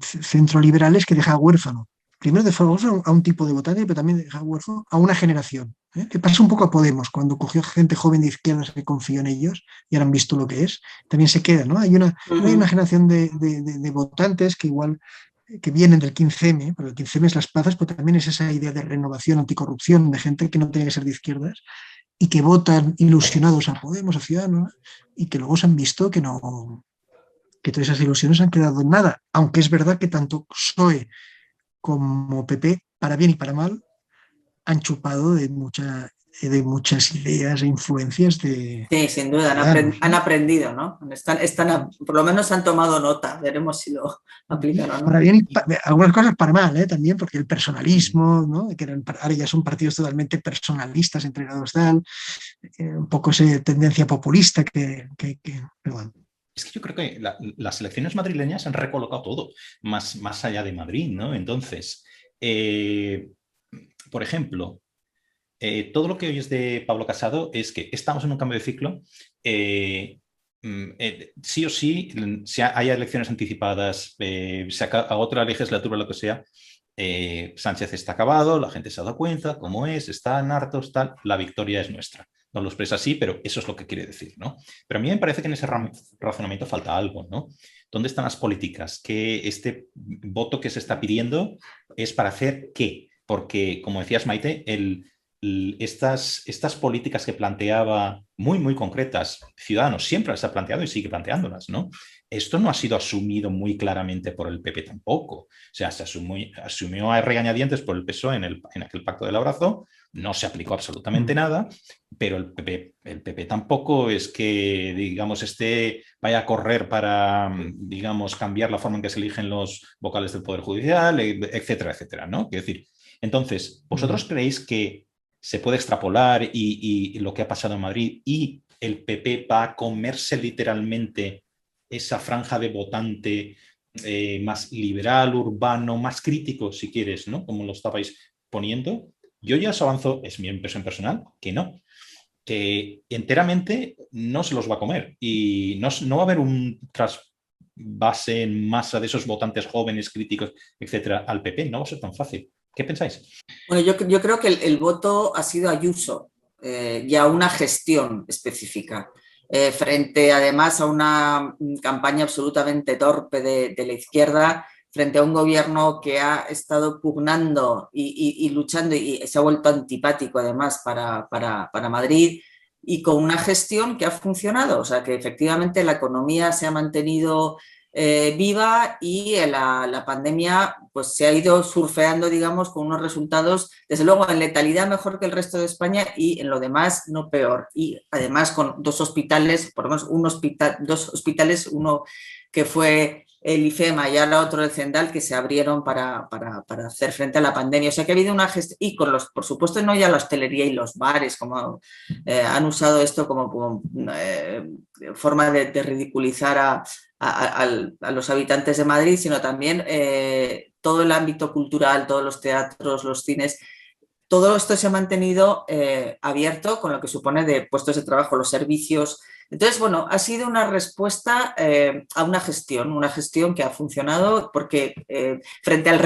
S3: centroliberales, que deja huérfano. Primero deja huérfano a un tipo de votante, pero también deja huérfano a una generación. Que pasa un poco a Podemos, cuando cogió gente joven de izquierdas que confió en ellos y ahora han visto lo que es, también se queda, ¿no? Hay una generación de votantes que igual que vienen del 15M, pero el 15M es las plazas, pero también es esa idea de renovación, anticorrupción, de gente que no tiene que ser de izquierdas y que votan ilusionados a Podemos, a Ciudadanos, y que luego se han visto que todas esas ilusiones han quedado en nada, aunque es verdad que tanto PSOE como PP, para bien y para mal, han chupado de muchas ideas e influencias de...
S2: Sí, sin duda, han aprendido, ¿no? Por lo menos han tomado nota, veremos si lo aplican o no.
S3: Para bien y algunas cosas para mal, también, porque el personalismo, ¿no?, que ahora ya son partidos totalmente personalistas, entregados tal, un poco esa tendencia populista pero bueno.
S1: Es que yo creo que las elecciones madrileñas han recolocado todo, más allá de Madrid, ¿no? Entonces, por ejemplo, todo lo que oyes de Pablo Casado es que estamos en un cambio de ciclo. Sí o sí, si haya elecciones anticipadas, se haga otra legislatura, lo que sea, Sánchez está acabado, la gente se ha dado cuenta cómo están hartos, tal, la victoria es nuestra. No lo expresa así, pero eso es lo que quiere decir, ¿no? Pero a mí me parece que en ese razonamiento falta algo, ¿no? ¿Dónde están las políticas? Que este voto que se está pidiendo es para hacer qué? Porque, como decías, Maite, estas políticas que planteaba muy, muy concretas, Ciudadanos siempre las ha planteado y sigue planteándolas, ¿no? Esto no ha sido asumido muy claramente por el PP tampoco. O sea, se asumió a regañadientes por el PSOE en aquel pacto del abrazo, no se aplicó absolutamente nada, pero el PP tampoco es que, digamos, vaya a correr para, digamos, cambiar la forma en que se eligen los vocales del Poder Judicial, etcétera, etcétera, ¿no? Quiero decir, entonces, ¿vosotros creéis que se puede extrapolar y lo que ha pasado en Madrid y el PP va a comerse literalmente esa franja de votante más liberal, urbano, más crítico, si quieres, ¿no? Como lo estabais poniendo? Yo ya os avanzo, es mi impresión personal, que no, que enteramente no se los va a comer y no va a haber un trasvase en masa de esos votantes jóvenes, críticos, etcétera, al PP. No va a ser tan fácil. ¿Qué pensáis?
S2: Bueno, yo creo que el voto ha sido Ayuso y a una gestión específica, frente además a una campaña absolutamente torpe de la izquierda, frente a un gobierno que ha estado pugnando y luchando y se ha vuelto antipático además para Madrid, y con una gestión que ha funcionado. O sea, que efectivamente la economía se ha mantenido viva y la pandemia pues se ha ido surfeando, digamos, con unos resultados, desde luego en letalidad mejor que el resto de España y en lo demás no peor. Y además con dos hospitales, por lo menos dos hospitales, uno que fue el IFEMA y ahora otro el Zendal, que se abrieron para hacer frente a la pandemia. O sea que ha habido una gestión, y con por supuesto no ya la hostelería y los bares, como han usado esto como forma de ridiculizar a los habitantes de Madrid, sino también todo el ámbito cultural, todos los teatros, los cines. Todo esto se ha mantenido abierto, con lo que supone de puestos de trabajo, los servicios. Entonces, bueno, ha sido una respuesta a una gestión que ha funcionado porque frente al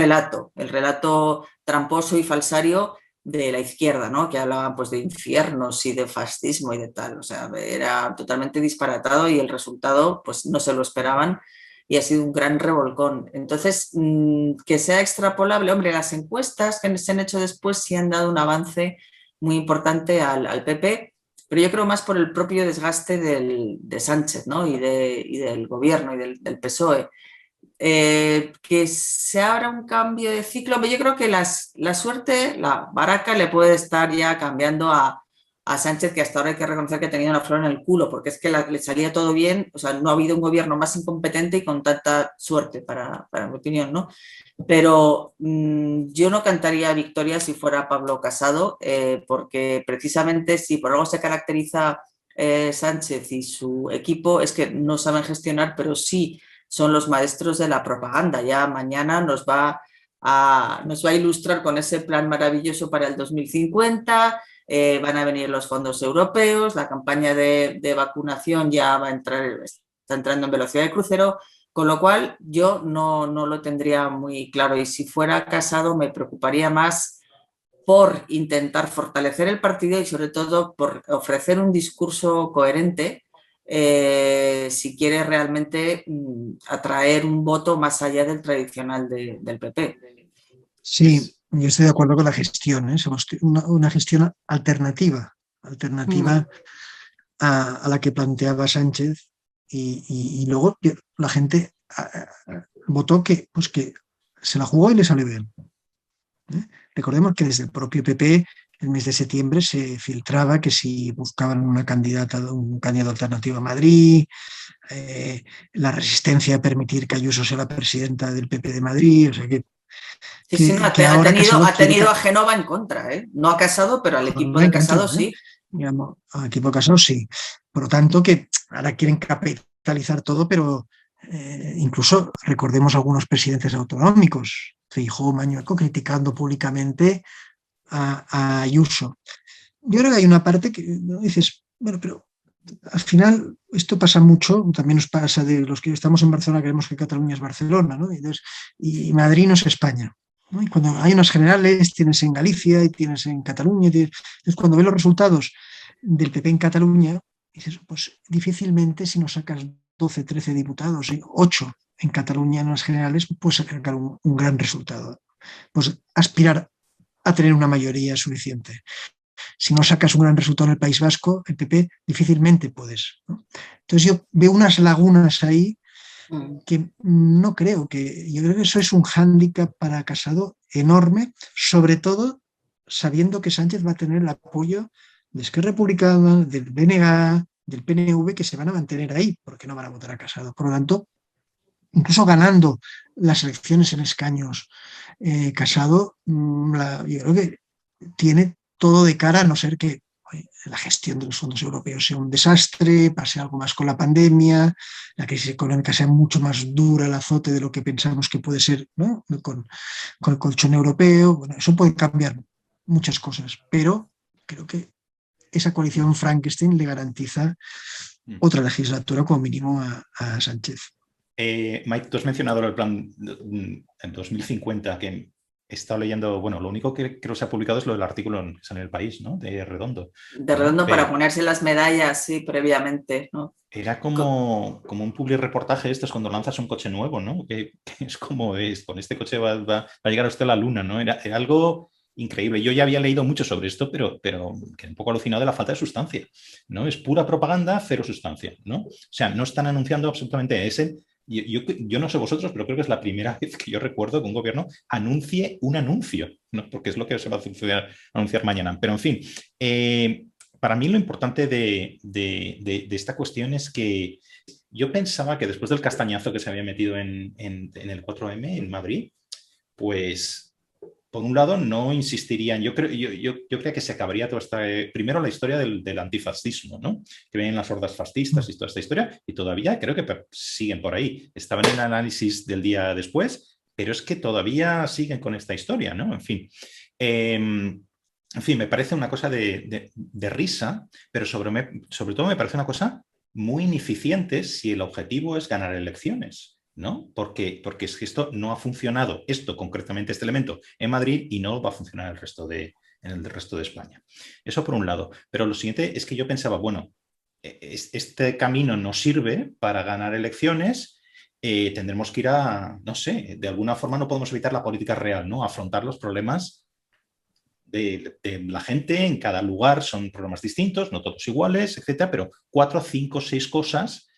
S2: el relato tramposo y falsario de la izquierda, ¿no? Que hablaban pues de infiernos y de fascismo y de tal. O sea, era totalmente disparatado y el resultado pues no se lo esperaban y ha sido un gran revolcón. Entonces, que sea extrapolable, hombre, las encuestas que se han hecho después sí han dado un avance muy importante al PP, pero yo creo más por el propio desgaste de Sánchez, ¿no? y del gobierno y del PSOE. Que se abra un cambio de ciclo, yo creo que la suerte, la baraca le puede estar ya cambiando a Sánchez, que hasta ahora hay que reconocer que ha tenido una flor en el culo, porque es que le salía todo bien. O sea, no ha habido un gobierno más incompetente y con tanta suerte, para mi opinión, ¿no? Pero yo no cantaría victoria si fuera Pablo Casado, porque precisamente si por algo se caracteriza Sánchez y su equipo es que no saben gestionar, pero sí son los maestros de la propaganda. Ya mañana nos va a ilustrar con ese plan maravilloso para el 2050, van a venir los fondos europeos, la campaña de vacunación ya está entrando en velocidad de crucero, con lo cual yo no lo tendría muy claro, y si fuera Casado me preocuparía más por intentar fortalecer el partido y sobre todo por ofrecer un discurso coherente si quiere realmente atraer un voto más allá del tradicional del PP.
S3: Sí, yo estoy de acuerdo con la gestión, ¿eh? Una gestión alternativa a la que planteaba Sánchez y luego la gente votó que se la jugó y le salió bien. Recordemos que desde el propio PP el mes de septiembre se filtraba que si buscaban un candidato alternativo a Madrid, la resistencia a permitir que Ayuso sea la presidenta del PP de Madrid, o sea que
S2: ha tenido a Génova en contra, ¿eh? No a Casado, pero al equipo de Casado sí.
S3: Digamos, al equipo de Casado sí. Por lo tanto, que ahora quieren capitalizar todo, pero incluso recordemos algunos presidentes autonómicos, Feijóo, Mañueco, criticando públicamente a Ayuso. Yo creo que hay una parte que dices, bueno, pero al final esto pasa mucho, también nos pasa de los que estamos en Barcelona, creemos que Cataluña es Barcelona, ¿no? Y Madrid no es España, ¿no? Y cuando hay unas generales, tienes en Galicia y tienes en Cataluña, entonces cuando ves los resultados del PP en Cataluña, dices, pues difícilmente si no sacas 12, 13 diputados, 8 en Cataluña en las generales, puedes sacar un gran resultado. Pues aspirar a tener una mayoría suficiente. si no sacas un gran resultado en el País Vasco, el PP difícilmente puedes, ¿no? Entonces yo veo unas lagunas ahí que no creo que, yo creo que eso es un hándicap para Casado enorme, sobre todo sabiendo que Sánchez va a tener el apoyo de Esquerra Republicana, del BNG, del PNV, que se van a mantener ahí, porque no van a votar a Casado. Por lo tanto, incluso ganando las elecciones en escaños, Casado, yo creo que tiene todo de cara, a no ser que la gestión de los fondos europeos sea un desastre, pase algo más con la pandemia, la crisis económica sea mucho más dura el azote de lo que pensamos que puede ser, ¿no? con el colchón europeo. Bueno, eso puede cambiar muchas cosas, pero creo que esa coalición Frankenstein le garantiza otra legislatura como mínimo a Sánchez.
S1: Mike, tú has mencionado el plan en 2050, que he estado leyendo, bueno, lo único que creo que se ha publicado es lo del artículo que sale en El País, ¿no? De Redondo.
S2: De Redondo, para ponerse las medallas, sí, previamente, ¿no?
S1: Era como un public reportaje esto es cuando lanzas un coche nuevo, ¿no? Que es como, con este coche va a llegar a usted a la luna, ¿no? Era algo increíble. Yo ya había leído mucho sobre esto, pero que un poco alucinado de la falta de sustancia, ¿no? Es pura propaganda, cero sustancia, ¿no? O sea, no están anunciando absolutamente ese... Yo no sé vosotros, pero creo que es la primera vez que yo recuerdo que un gobierno anuncie un anuncio, ¿no? Porque es lo que se va a anunciar mañana. Pero, en fin, para mí lo importante de esta cuestión es que yo pensaba que después del castañazo que se había metido en el 4M en Madrid, pues... Por un lado, no insistirían. Yo creo que se acabaría toda esta... primero, la historia del antifascismo, ¿no? Que vienen las hordas fascistas y toda esta historia, y todavía creo que siguen por ahí. Estaban en el análisis del día después, pero es que todavía siguen con esta historia, ¿no? En fin, me parece una cosa de risa, pero sobre todo me parece una cosa muy ineficiente si el objetivo es ganar elecciones, ¿no? Porque es que esto no ha funcionado, concretamente este elemento, en Madrid, y no va a funcionar en el resto de España. Eso por un lado. Pero lo siguiente es que yo pensaba, bueno, este camino no sirve para ganar elecciones, tendremos que ir no sé, de alguna forma no podemos evitar la política real, ¿no? Afrontar los problemas de la gente en cada lugar, son problemas distintos, no todos iguales, etcétera, pero 4, 5, 6 cosas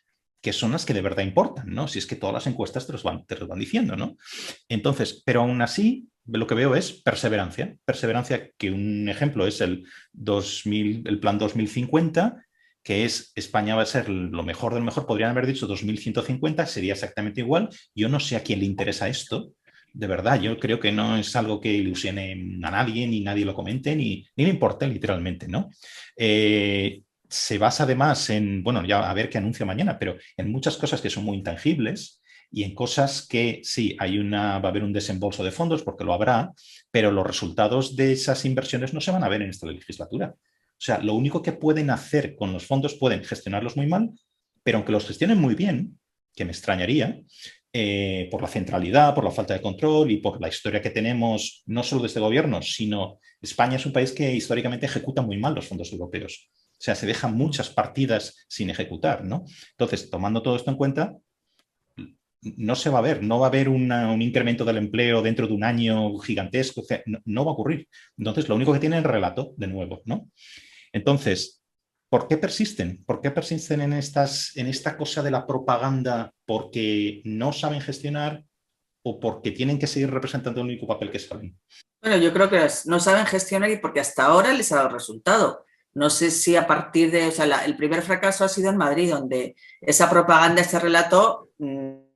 S1: que son las que de verdad importan, ¿no? Si es que todas las encuestas te los van diciendo, ¿no? Entonces, pero aún así, lo que veo es perseverancia. Perseverancia, que un ejemplo es el plan 2050, que es España va a ser lo mejor del mejor, podrían haber dicho 2150, sería exactamente igual. Yo no sé a quién le interesa esto, de verdad, yo creo que no es algo que ilusione a nadie, ni nadie lo comente, ni le importe literalmente, ¿no? Se basa además en, bueno, ya a ver qué anuncia mañana, pero en muchas cosas que son muy intangibles y en cosas que sí, va a haber un desembolso de fondos, porque lo habrá, pero los resultados de esas inversiones no se van a ver en esta legislatura. O sea, lo único que pueden hacer con los fondos, pueden gestionarlos muy mal, pero aunque los gestionen muy bien, que me extrañaría, por la centralidad, por la falta de control y por la historia que tenemos, no solo de este gobierno, sino España es un país que históricamente ejecuta muy mal los fondos europeos. O sea, se dejan muchas partidas sin ejecutar, ¿no? Entonces, tomando todo esto en cuenta, no se va a ver, no va a haber un incremento del empleo dentro de un año gigantesco, o sea, no va a ocurrir. Entonces, lo único que tienen es relato, de nuevo, ¿no? Entonces, ¿por qué persisten? ¿Por qué persisten en esta cosa de la propaganda? ¿Porque no saben gestionar o porque tienen que seguir representando el único papel que saben?
S2: Bueno, yo creo que no saben gestionar y porque hasta ahora les ha dado resultado. No sé si a partir de, o sea, el primer fracaso ha sido en Madrid, donde esa propaganda, ese relato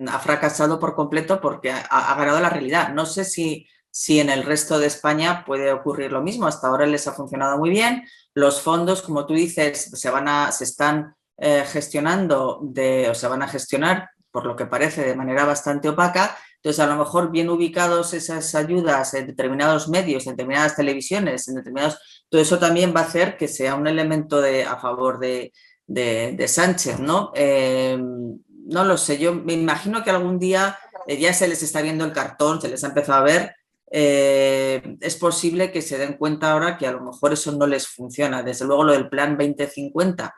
S2: ha fracasado por completo porque ha ganado la realidad. No sé si en el resto de España puede ocurrir lo mismo. Hasta ahora les ha funcionado muy bien. Los fondos, como tú dices, se están gestionando o se van a gestionar, por lo que parece, de manera bastante opaca. Entonces, a lo mejor bien ubicados esas ayudas en determinados medios, en determinadas televisiones, en determinados... Todo eso también va a hacer que sea un elemento a favor de Sánchez, ¿no? No lo sé, yo me imagino que algún día ya se les está viendo el cartón, se les ha empezado a ver. Es posible que se den cuenta ahora que a lo mejor eso no les funciona. Desde luego lo del plan 2050,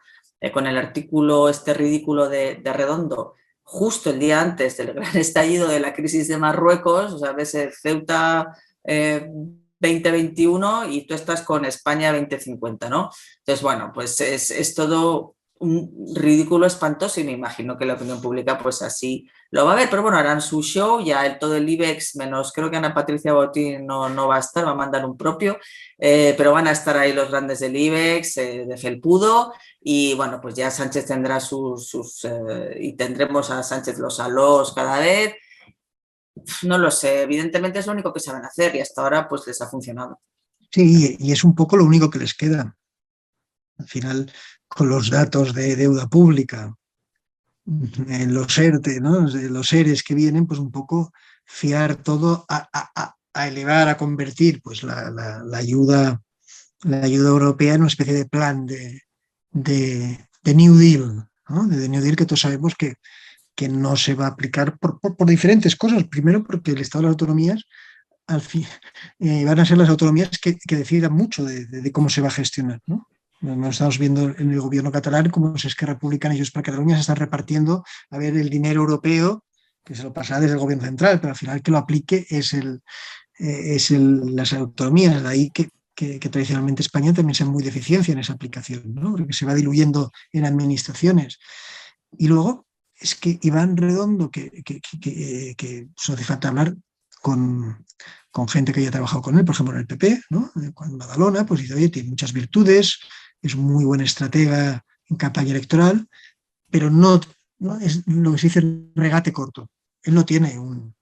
S2: con el artículo este ridículo de Redondo, justo el día antes del gran estallido de la crisis de Marruecos, o sea, ves Ceuta 2021 y tú estás con España 2050, ¿no? Entonces, bueno, pues es todo un ridículo espantoso y me imagino que la opinión pública pues así lo va a ver, pero bueno, harán su show, ya todo el IBEX, menos creo que Ana Patricia Botín no va a estar, va a mandar un propio, pero van a estar ahí los grandes del IBEX, de Felpudo, y bueno, pues ya Sánchez tendrá y tendremos a Sánchez los alós cada vez. No lo sé, evidentemente es lo único que saben hacer y hasta ahora pues les ha funcionado.
S3: Sí, y es un poco lo único que les queda. Al final, con los datos de deuda pública, los ERTE, ¿no? Los ERES que vienen, pues un poco fiar todo a elevar, a convertir pues la ayuda europea en una especie de plan de New Deal, ¿no? De New Deal que todos sabemos que no se va a aplicar por diferentes cosas. Primero, porque el Estado de las autonomías al fin, van a ser las autonomías que decidan mucho de cómo se va a gestionar, ¿no? Nos estamos viendo en el gobierno catalán cómo es Esquerra Republicana y Junts per Catalunya se están repartiendo a ver el dinero europeo que se lo pasará desde el gobierno central, pero al final que lo aplique las autonomías. De ahí que tradicionalmente España también sea muy deficiencia en esa aplicación, ¿no? Porque se va diluyendo en administraciones. Y luego es que Iván Redondo, que no hace falta hablar con gente que haya trabajado con él, por ejemplo en el PP, ¿no? En Badalona, pues dice, oye, tiene muchas virtudes, es un muy buen estratega en campaña electoral, pero no es lo que se dice regate corto. Él no tiene un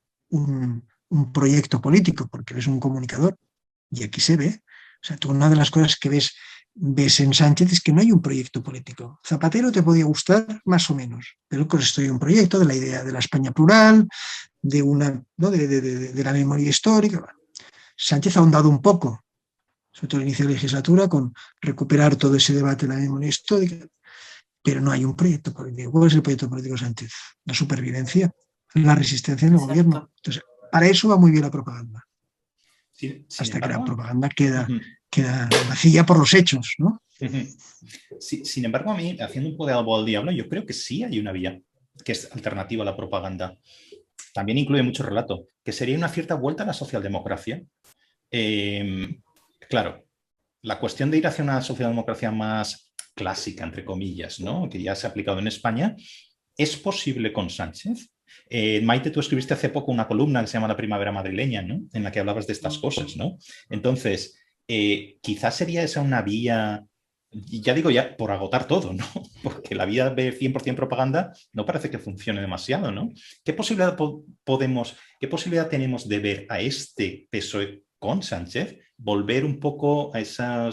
S3: proyecto político, porque él es un comunicador, y aquí se ve. O sea, tú, una de las cosas que ves en Sánchez es que no hay un proyecto político. Zapatero te podía gustar más o menos, pero construye un proyecto de la idea de la España plural, de la memoria histórica. Sánchez ha ahondado un poco, sobre todo al inicio de la legislatura, con recuperar todo ese debate de la memoria histórica, pero no hay un proyecto político. ¿Cuál es el proyecto político de Sánchez? La supervivencia, la resistencia en el gobierno. Entonces, para eso va muy bien la propaganda. Hasta embargo, que la propaganda queda vacía por los hechos, ¿no?
S1: Sí, sin embargo, a mí, haciendo un poco de abogado al diablo, yo creo que sí hay una vía que es alternativa a la propaganda. También incluye mucho relato, que sería una cierta vuelta a la socialdemocracia. Claro, la cuestión de ir hacia una socialdemocracia más clásica, entre comillas, ¿no? Que ya se ha aplicado en España, ¿es posible con Sánchez? Maite, tú escribiste hace poco una columna que se llama La Primavera Madrileña, ¿no? En la que hablabas de estas cosas, ¿no? Entonces, quizás sería esa una vía, y ya digo ya, por agotar todo, ¿no? Porque la vía de 100% propaganda no parece que funcione demasiado, ¿no? ¿Qué posibilidad tenemos de ver a este PSOE con Sánchez volver un poco a esa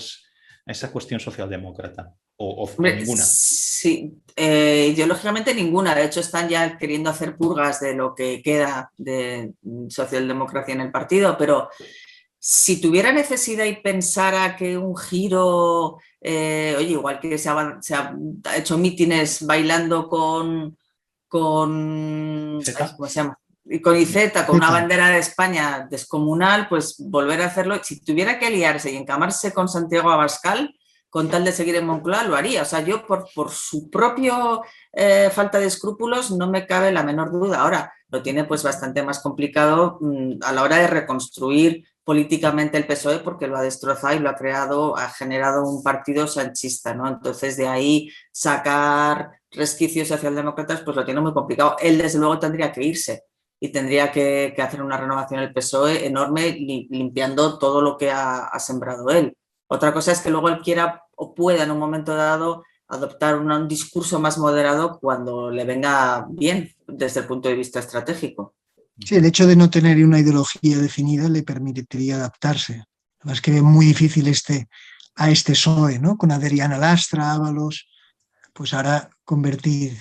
S1: cuestión socialdemócrata? ¿O ninguna?
S2: Sí, ideológicamente ninguna. De hecho, están ya queriendo hacer purgas de lo que queda de socialdemocracia en el partido, pero si tuviera necesidad y pensara que un giro, oye, igual que se ha hecho mítines bailando con ¿cómo se llama? Y con Iceta, con una bandera de España descomunal, pues volver a hacerlo. Si tuviera que aliarse y encamarse con Santiago Abascal, con tal de seguir en Moncloa, lo haría. O sea, yo por su propio falta de escrúpulos no me cabe la menor duda. Ahora, lo tiene pues bastante más complicado a la hora de reconstruir políticamente el PSOE porque lo ha destrozado y lo ha generado un partido sanchista, ¿no? Entonces, de ahí sacar resquicios socialdemócratas, pues lo tiene muy complicado. Él, desde luego, tendría que irse y tendría que hacer una renovación del PSOE enorme, limpiando todo lo que ha sembrado él. Otra cosa es que luego él quiera o pueda en un momento dado adoptar un discurso más moderado cuando le venga bien desde el punto de vista estratégico.
S3: Sí, el hecho de no tener una ideología definida le permitiría adaptarse. Es que es muy difícil a este PSOE, ¿no? Con Adriana Lastra, Ábalos, pues ahora convertir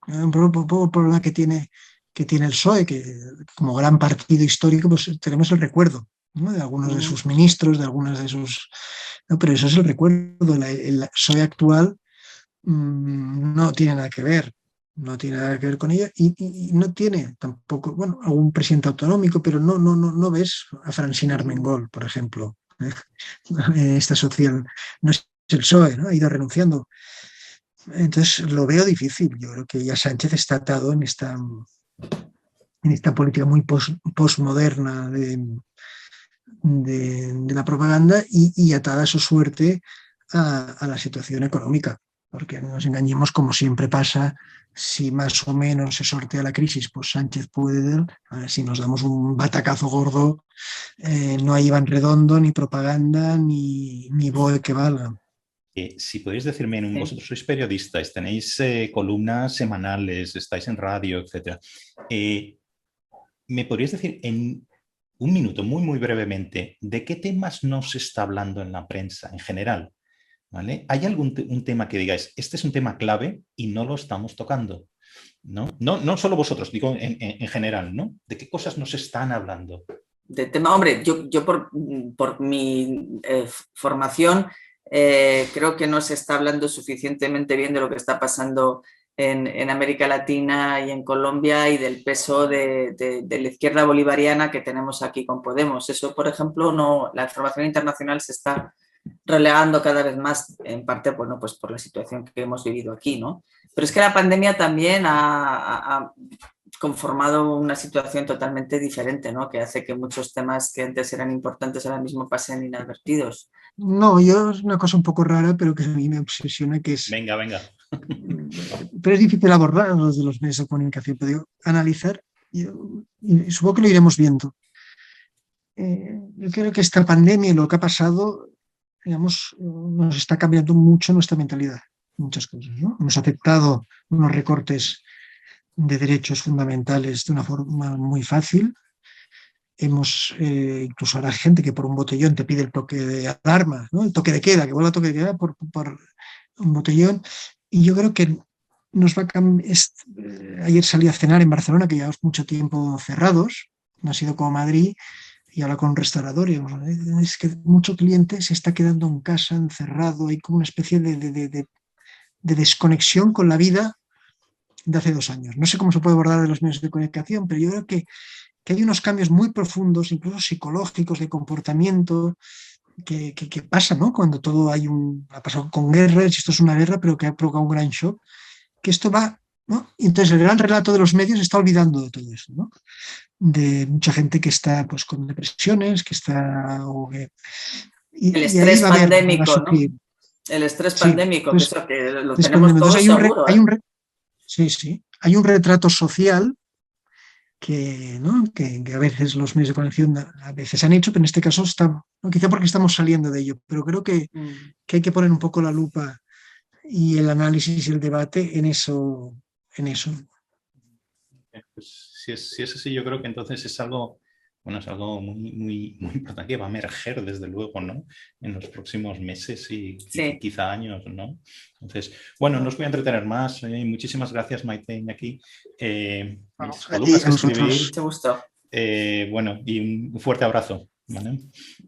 S3: un problema que tiene el PSOE, que como gran partido histórico, pues tenemos el recuerdo, ¿no? De algunos de sus ministros, de algunas de sus... No, pero eso es el recuerdo. El PSOE actual no tiene nada que ver. No tiene nada que ver con ella y no tiene tampoco, bueno, algún presidente autonómico, pero no ves a Francina Armengol, por ejemplo. Esta social no es el PSOE, ¿no? Ha ido renunciando. Entonces lo veo difícil. Yo creo que ya Sánchez está atado en esta política muy postmoderna de la propaganda y atada a su suerte a la situación económica. Porque no nos engañemos, como siempre pasa, si más o menos se sortea la crisis, pues Sánchez puede, si nos damos un batacazo gordo, no hay Iván Redondo, ni propaganda, ni BOE que valga.
S1: Si podéis decirme, vosotros sois periodistas, tenéis columnas semanales, estáis en radio, etc. ¿Me podríais decir en un minuto, muy, muy brevemente, de qué temas no se está hablando en la prensa en general? ¿Vale? ¿Hay un tema que digáis, este es un tema clave y no lo estamos tocando? No solo vosotros, digo en general, ¿no? ¿De qué cosas nos están hablando?
S2: De tema, hombre, yo por mi formación creo que no se está hablando suficientemente bien de lo que está pasando en América Latina y en Colombia y del peso de la izquierda bolivariana que tenemos aquí con Podemos. Eso, por ejemplo, no, la información internacional se está relegando cada vez más, en parte, bueno, pues por la situación que hemos vivido aquí, ¿no? Pero es que la pandemia también ha conformado una situación totalmente diferente, ¿no? Que hace que muchos temas que antes eran importantes ahora mismo pasen inadvertidos.
S3: No, yo es una cosa un poco rara, pero que a mí me obsesiona, que es...
S1: Venga.
S3: Pero es difícil abordar los de los medios de comunicación, pero digo, analizar, y supongo que lo iremos viendo. Yo creo que esta pandemia y lo que ha pasado, digamos, nos está cambiando mucho nuestra mentalidad, muchas cosas, ¿no? Hemos aceptado unos recortes de derechos fundamentales de una forma muy fácil. Incluso habrá gente que por un botellón te pide el toque de alarma, ¿no? El toque de queda, que vuelva a toque de queda por un botellón. Y yo creo que nos va a cambiar. Ayer salí a cenar en Barcelona, que llevamos mucho tiempo cerrados, no ha sido como Madrid, y ahora con un restaurador, y es que mucho cliente se está quedando en casa, encerrado, hay como una especie de desconexión con la vida de hace 2 años. No sé cómo se puede abordar de los medios de comunicación, pero yo creo que hay unos cambios muy profundos, incluso psicológicos, de comportamiento, que pasa, ¿no? Cuando todo ha pasado con guerras, esto es una guerra, pero que ha provocado un gran shock, que esto va, ¿no? Y entonces el gran relato de los medios está olvidando de todo eso, ¿no? De mucha gente que está pues con depresiones, que está...
S2: El estrés pandémico, ¿no?
S3: sufrir.
S2: El estrés
S3: Sí,
S2: pandémico,
S3: pues,
S2: que eso que lo tenemos todos seguro.
S3: Sí. Hay un retrato social que, ¿no? que a veces los medios de comunicación a veces han hecho, pero en este caso está, ¿no? Quizá porque estamos saliendo de ello, pero creo que hay que poner un poco la lupa y el análisis y el debate en eso.
S1: Pues, si es así, yo creo que entonces es algo muy, muy, muy importante que va a emerger, desde luego, ¿no? En los próximos meses y quizá años, ¿no? Entonces, bueno, no os voy a entretener más. Muchísimas gracias, Maite, Iñaki. Mis columnas que escribir.
S2: Mucho gusto.
S1: Bueno, y un fuerte abrazo, ¿vale?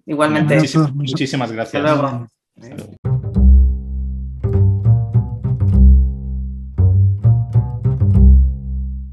S2: Igualmente.
S1: Muchísimas gracias.
S2: Hasta luego.
S1: Hasta luego.